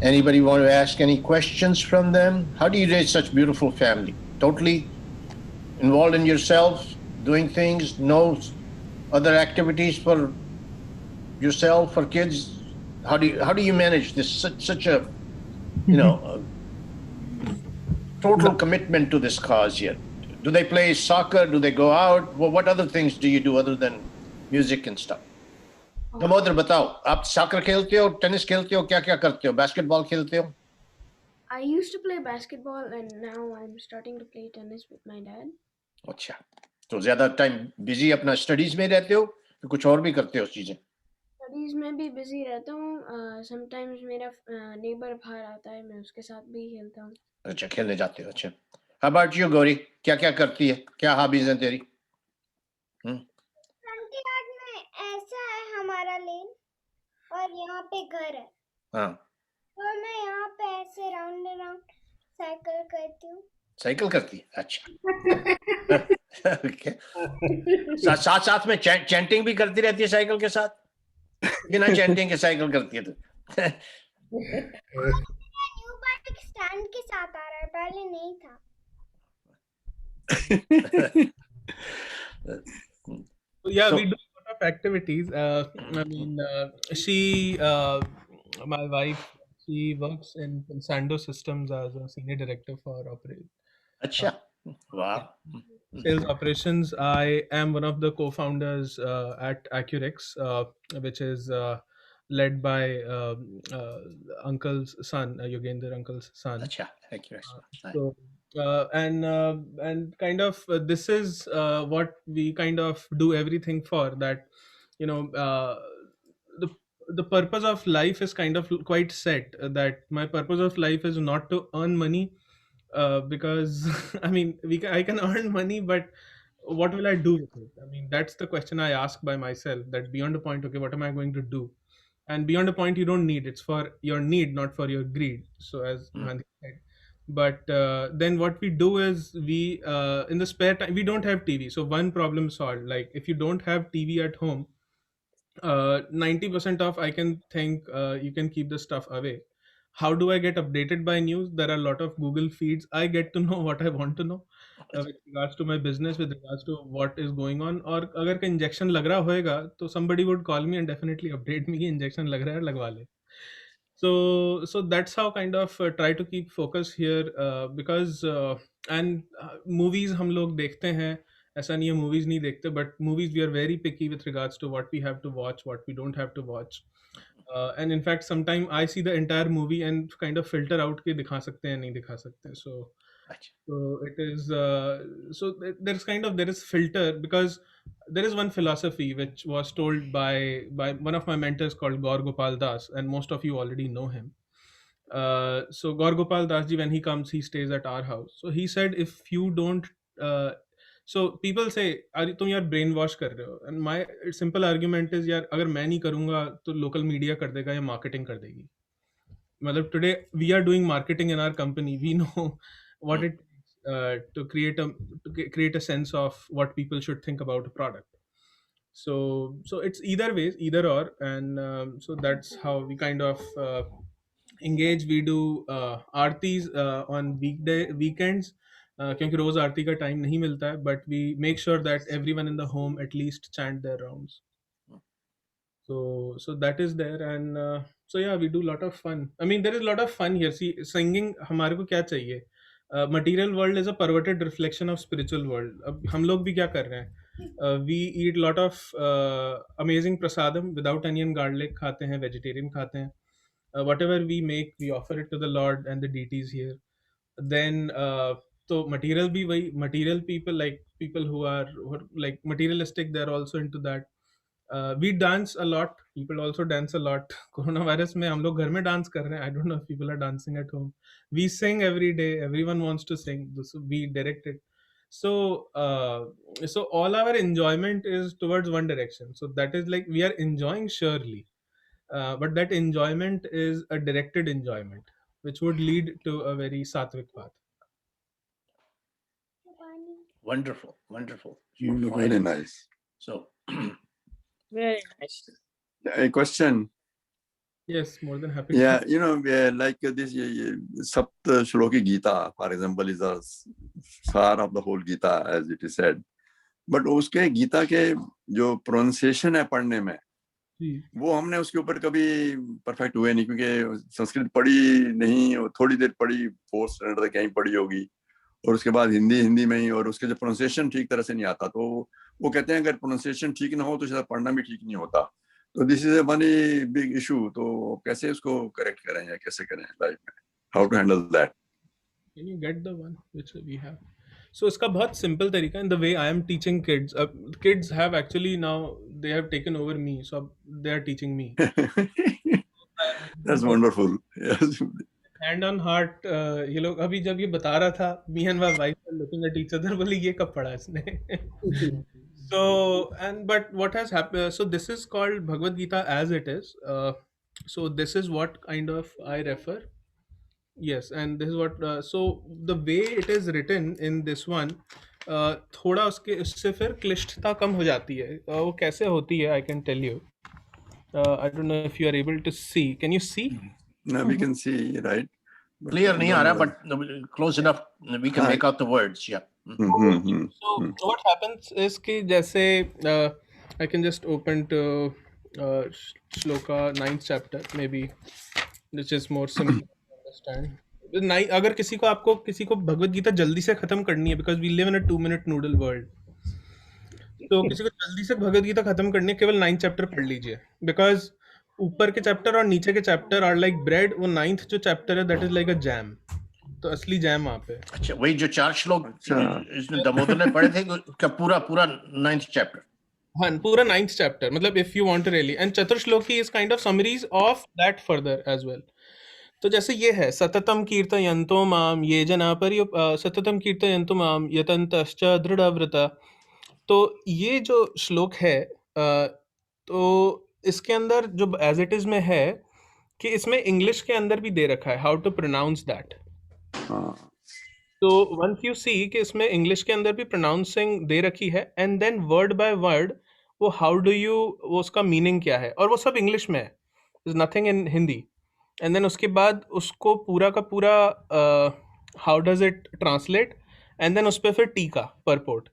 Anybody want to ask any questions from them? How do you raise such beautiful family? Totally involved in yourself, doing things, no other activities for yourself, for kids? How do you manage this such a total commitment to this cause here? Do they play soccer? Do they go out? What other things do you do other than music and stuff? Damodar बताओ, आप soccer खेलते हो, tennis खेलते हो, क्या क्या करते हो, basketball खेलते हो? I used to play basketball and now I'm starting to play tennis with my dad. अच्छा, तो ज्यादा टाइम बिजी अपना स्टडीज में रहते हो तो कुछ और भी करते हो चीजें? स्टडीज में भी बिजी रहता हूँ. समटाइम्स मेरा नेबर बाहर आता है, मैं उसके साथ भी खेलता हूँ. अच्छा, खेलने जाते हो. अच्छा, how about you, गौरी? क्या क्या करती है, क्या हॉबीज हैं तेरी? फ्रंट यार्ड में ऐसा है हमारा लेन और यहाँ पे घर है. हाँ, और मैं यहाँ पे ऐसे राउंड राउंड साइकिल करती हूँ. साइकिल करती है. अच्छा. ओके. साथ साथ में चैंटिंग भी करती रहती है साइकिल के साथ? बिना चैंटिंग के साइकिल करती है तो? न्यू बाइक स्टैंड के साथ आ रहा है, पहले नहीं था. Yeah, So- we do a lot of activities. I mean, my wife, she works in Sando Systems as a senior director for अच्छा, वाह. sales operations. I am one of the co-founders at Accurex, which is led by uncle's son, Yogendra uncle's son. अच्छा, thank you. So and kind of this is what we kind of do everything for, that the the purpose of life is kind of quite set, that my purpose of life is not to earn money, because I mean I can earn money, but what will I do with it? I mean, that's the question I ask by myself, that beyond a point, okay, what am I going to do? And beyond a point, you don't need, it's for your need, not for your greed, so as Gandhi said. But then what we do is we in the spare time, we don't have TV, so one problem solved. Like if you don't have TV at home, 90% of, I can think, you can keep the stuff away. How do I get updated by news? There are a lot of Google feeds. I get to know what I want to know with regards to my business, with regards to what is going on. Or अगर कोई injection लग रहा होएगा तो somebody would call me and definitely update me कि injection लग रहा है, लगवा ले. So that's how kind of try to keep focus here, because and movies हम लोग देखते हैं, ऐसा नहीं है movies नहीं देखते, but movies we are very picky with regards to what we have to watch, what we don't have to watch. And in fact sometime I see the entire movie and kind of filter out के दिखा सकते हैं नहीं दिखा सकते हैं. So it is there's kind of, there is filter, because there is one philosophy which was told by one of my mentors called Gaur Gopal Das, and most of you already know him. So Gaur Gopal Das ji, when he comes, he stays at our house. So he said, if you don't so people say, अरे तुम यार brain wash कर रहे हो, and my simple argument is, यार अगर मैं नहीं करूँगा तो local media कर देगा या marketing कर देगी. मतलब today we are doing marketing in our company, we know what it to create a sense of what people should think about a product. So it's either ways, either or, and so that's how we kind of engage. We do aartis on weekends, क्योंकि रोज आरती का time नहीं मिलता है, but we make sure that everyone in the home at least chant their rounds. So that is there, and so yeah, we do a lot of fun. I mean, there is a lot of fun here. See, singing हमारे को क्या चाहिए? Material world is a perverted reflection of spiritual world. अब हम लोग भी क्या कर रहे हैं? We eat lot of amazing prasadam without onion garlic खाते हैं, vegetarian खाते हैं. Whatever we make, we offer it to the Lord and the deities here. Then so material भी वही, material people, like people who are like materialistic, they're also into that. We dance a lot, people also dance a lot. Coronavirus में हम लोग घर में dance कर रहे हैं. I don't know if people are dancing at home. We sing every day, everyone wants to sing, so we direct it. So so all our enjoyment is towards one direction, so that is like we are enjoying surely, but that enjoyment is a directed enjoyment which would lead to a very sattvic path. पानी Wonderful, wonderful. Very nice. So, Very nice. A question. Yes, more than happy. Yeah, like this Sapt Shloki Gita, for example, is a sar of the whole Gita, as it is said. But उसके गीता के जो pronunciation है पढ़ने में, वो हमने उसके ऊपर कभी परफेक्ट हुए नहीं, क्योंकि संस्कृत पढ़ी नहीं, थोड़ी देर पढ़ी, 4th स्टैंडर्ड तक कहीं पढ़ी होगी, और उसके बाद हिंदी में ही, और उसके जो प्रोनाउंसिएशन ठीक तरह से नहीं आता, तो वो कहते हैं अगर प्रोनाउंसिएशन ठीक ना हो तो शायद पढ़ना भी ठीक नहीं होता. तो this is a very big issue. तो कैसे उसको करेक्ट करें या कैसे करें लाइफ में, how to handle that? Can you get the one which we have? So इसका बहुत simple तरीका, in the way I am teaching kids. Kids have actually now they have taken over me, so they are teaching me. That's wonderful. Yes. Hand on heart, ये लोग अभी जब ये बता रहा था, me and my wife were looking at each other, बोले ये कब पढ़ा इसने? But what has happened? So this is called Bhagavad Gita as it is. So this is what kind of I refer. Yes, and this is what. So the way it is written in this one, थोड़ा उससे फिर क्लिष्टता कम हो जाती है. वो कैसे होती है? I can tell you. I don't know if you are able to see. Can you see? No, we can see, right? Clear नहीं आ रहा, but close enough. We can make out the words. Yeah. So what happens is कि जैसे I can just open to Shloka 9th chapter maybe, which is more simple to understand. अगर किसी को भगवत गीता जल्दी से खत्म करनी है, because we live in a 2-minute noodle world, तो किसी को जल्दी से भगवत गीता खत्म करनी है, केवल 9th चैप्टर पढ़ लीजिए, बिकॉज ऊपर के चैप्टर और नीचे के चैप्टर आर लाइक ब्रेड. वो 9th जो चैप्टर है that is like a jam. तो असली जैम वहाँ पे. अच्छा, वही जो 4 श्लोक इसने दामोदर ने पढ़े थे, उसका पूरा 9th चैप्टर. हाँ, पूरा 9th चैप्टर, मतलब if you want to really. And चतुर्श्लोकी is kind of summaries of that further as well. तो जैसे ये है, सततम कीर्तयन्तो माम ये जना सततम कीर्तयन्तो माम यतन्तश्च दृढ़व्रता. तो ये जो श्लोक है, तो इसके अंदर जो एज इट इज में है कि इसमें इंग्लिश के अंदर भी दे रखा है हाउ टू प्रोनाउंस दैट. तो वंस यू सी कि इसमें इंग्लिश के अंदर भी प्रोनाउंसिंग दे रखी है, and then word by word वो हाउ डू यू, वो उसका मीनिंग क्या है, और वो सब इंग्लिश में है, is nothing in Hindi. And then उसके बाद उसको पूरा का पूरा how does it translate, and then उस पर फिर टीका परपोर्ट.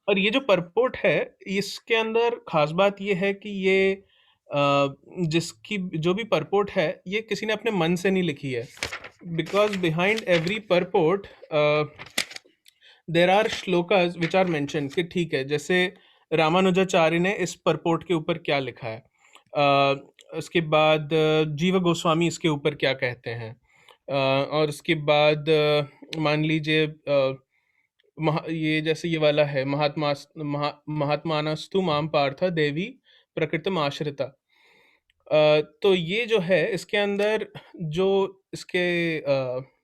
और ये जो परपोर्ट है, इसके अंदर खास बात ये है कि ये जिसकी जो भी परपोर्ट है, ये किसी ने अपने मन से नहीं लिखी है, because behind every purport there are shlokas which are mention. कि ठीक है, जैसे रामानुजाचार्य ने इस परपोर्ट के ऊपर क्या लिखा है, उसके बाद जीव गोस्वामी इसके ऊपर क्या कहते हैं, और उसके बाद मान लीजिए ये जैसे ये वाला है, महात्मानस्तु माम पार्थ देवी प्रकृतम आश्रिता. तो ये जो है, इसके अंदर जो इसके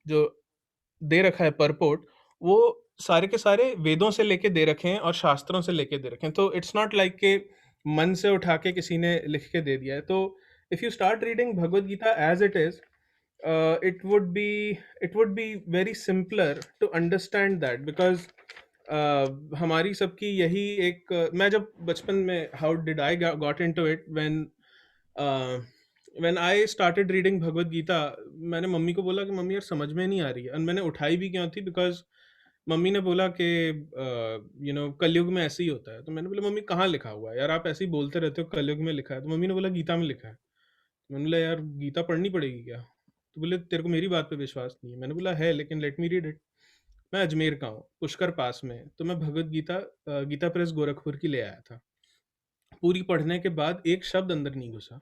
जो दे रखा है परपोर्ट, वो सारे के सारे वेदों से लेके दे रखे हैं और शास्त्रों से लेके दे रखे हैं. तो इट्स नॉट लाइक के मन से उठा के किसी ने लिख के दे दिया है. तो if you start reading Bhagavad Gita as it is, it would be very simpler to understand that, because हमारी सबकी यही एक मैं जब बचपन में, how did I got into it, when I started reading Bhagavad Gita, मैंने मम्मी को बोला कि मम्मी यार समझ में नहीं आ रही है, और मैंने उठाई भी क्यों थी, बिकॉज मम्मी ने बोला कि कलयुग में ऐसे ही होता है. तो मैंने बोला मम्मी कहाँ लिखा हुआ है यार, आप ऐसे ही बोलते रहते हो कलयुग में लिखा है. तो मम्मी ने बोला गीता में लिखा है. मैंने बोला यार गीता पढ़नी पड़ेगी क्या? तो बोले तेरे को मेरी बात पे विश्वास नहीं है. मैंने बोला है, लेकिन लेट मी रीड इट. मैं अजमेर का हूँ, पुष्कर पास में, तो मैं भगवद गीता प्रेस गोरखपुर की ले आया था. पूरी पढ़ने के बाद एक शब्द अंदर नहीं घुसा.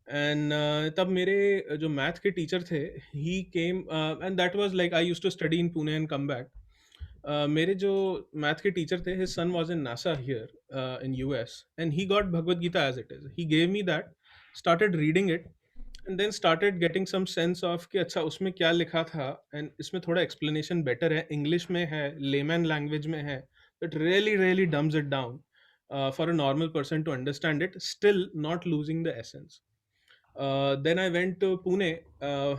एंड तब मेरे जो मैथ के टीचर थे, he came, and that was like I used to study in Pune and come back. मेरे जो मैथ के टीचर थे, his son was in NASA here in US, and he got Bhagavad Gita as it is. He gave me that, started reading it, and then started getting some sense of कि अच्छा उसमें क्या लिखा था, and इसमें थोड़ा explanation better है, English में है, layman language में है. It really dumbs it down for a normal person to understand it, still not losing the essence. Then I went to Pune,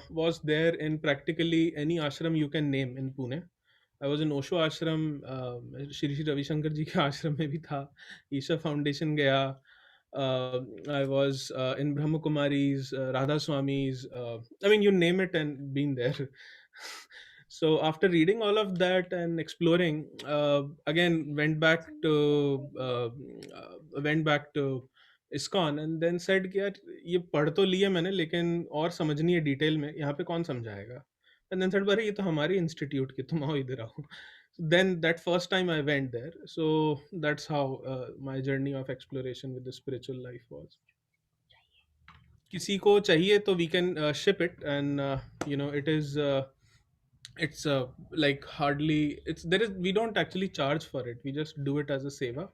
was there in practically any ashram you can name in Pune. I was in Osho ashram, Shri Shri Ravi Shankar ji के आश्रम में भी था, Isha foundation गया, I was in Brahma Kumari's, Radha Swami's, I mean, you name it and been there. So after reading all of that and exploring, again went back to ISKCON and then said कि यार ये पढ़ तो लिया मैंने लेकिन और समझनी है डिटेल में, यहाँ पे कौन समझाएगा? And then said, अरे ये तो हमारी इंस्टीट्यूट की, तुम आओ इधर आओ. Then that first time I went there, so that's how my journey of exploration with the spiritual life was. किसी को चाहिए तो we can ship it, and it is it's like hardly, it's there is we don't actually charge for it, we just do it as a seva.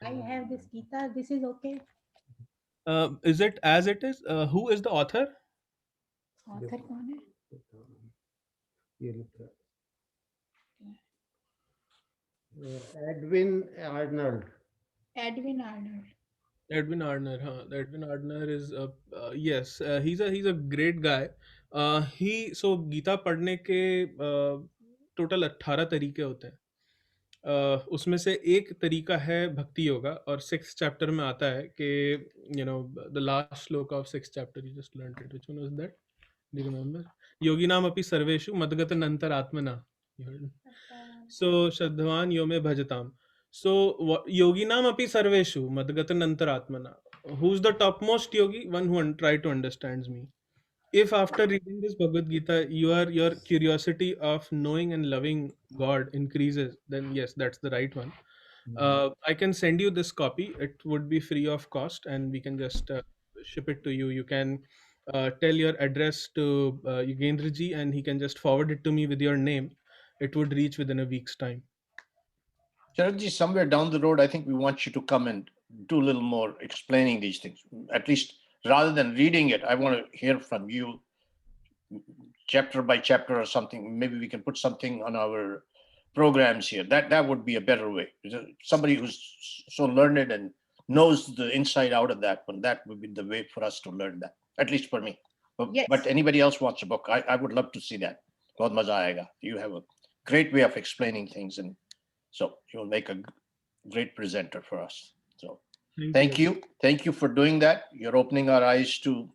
I have this Gita. This is okay. Is it as it is? Who is the author? Author कौन है? ये लिखा Edwin Arnold. Edwin Arnold. Edwin Ardner, huh? Edwin Ardner is yes, he's a great guy. He so Gita पढ़ने के total 18 तरीके होते हैं. उसमें से एक तरीका है भक्ति योगा, और 6th चैप्टर में आता है कि the last श्लोक of 6th chapter, you just learned it. Which one was that? Do you remember? योगिनाम अपि सर्वेषु मद्गतनन्तर आत्मना. You heard? So श्रद्धावान यो मे भजताम. So yoginam api sarveshu madgatanantar atmana. Who's the topmost yogi? One who try to understands me. If after reading this Bhagavad Gita, your curiosity of knowing and loving God increases, then yes, that's the right one. I can send you this copy. It would be free of cost, and we can just ship it to you. You can tell your address to Yugendra ji, and he can just forward it to me with your name. It would reach within a week's time. Sharadji, somewhere down the road, I think we want you to come and do a little more explaining these things. At least rather than reading it, I want to hear from you chapter by chapter or something. Maybe we can put something on our programs here. That would be a better way. Somebody who's so learned and knows the inside out of that one, that would be the way for us to learn that, at least for me. Yes. But anybody else wants a book, I would love to see that. Bahut maza aayega. You have a great way of explaining things, and so you will make a great presenter for us. So thank you. Thank you for doing that. You're opening our eyes to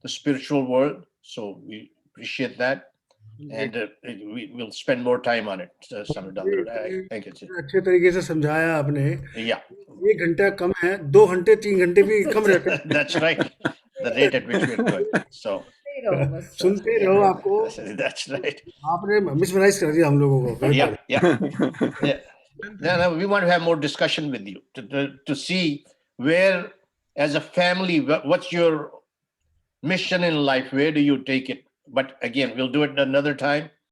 the spiritual world. So we appreciate that. And we'll spend more time on it somewhere down the road. Thank you. अच्छे तरीके से समझाया आपने. Yeah. 1 घंटा कम है, 2 घंटे 3 घंटे भी कम रहते हैं. That's right. The rate at which we're going. So सुनते रहो आपको. That's right. आपने मिसमराइज कर दिया हम लोगों को. Yeah. No, we want to have more discussion with you to see where, as a family, what's your mission in life? Where do you take it? But again, we'll do it another time.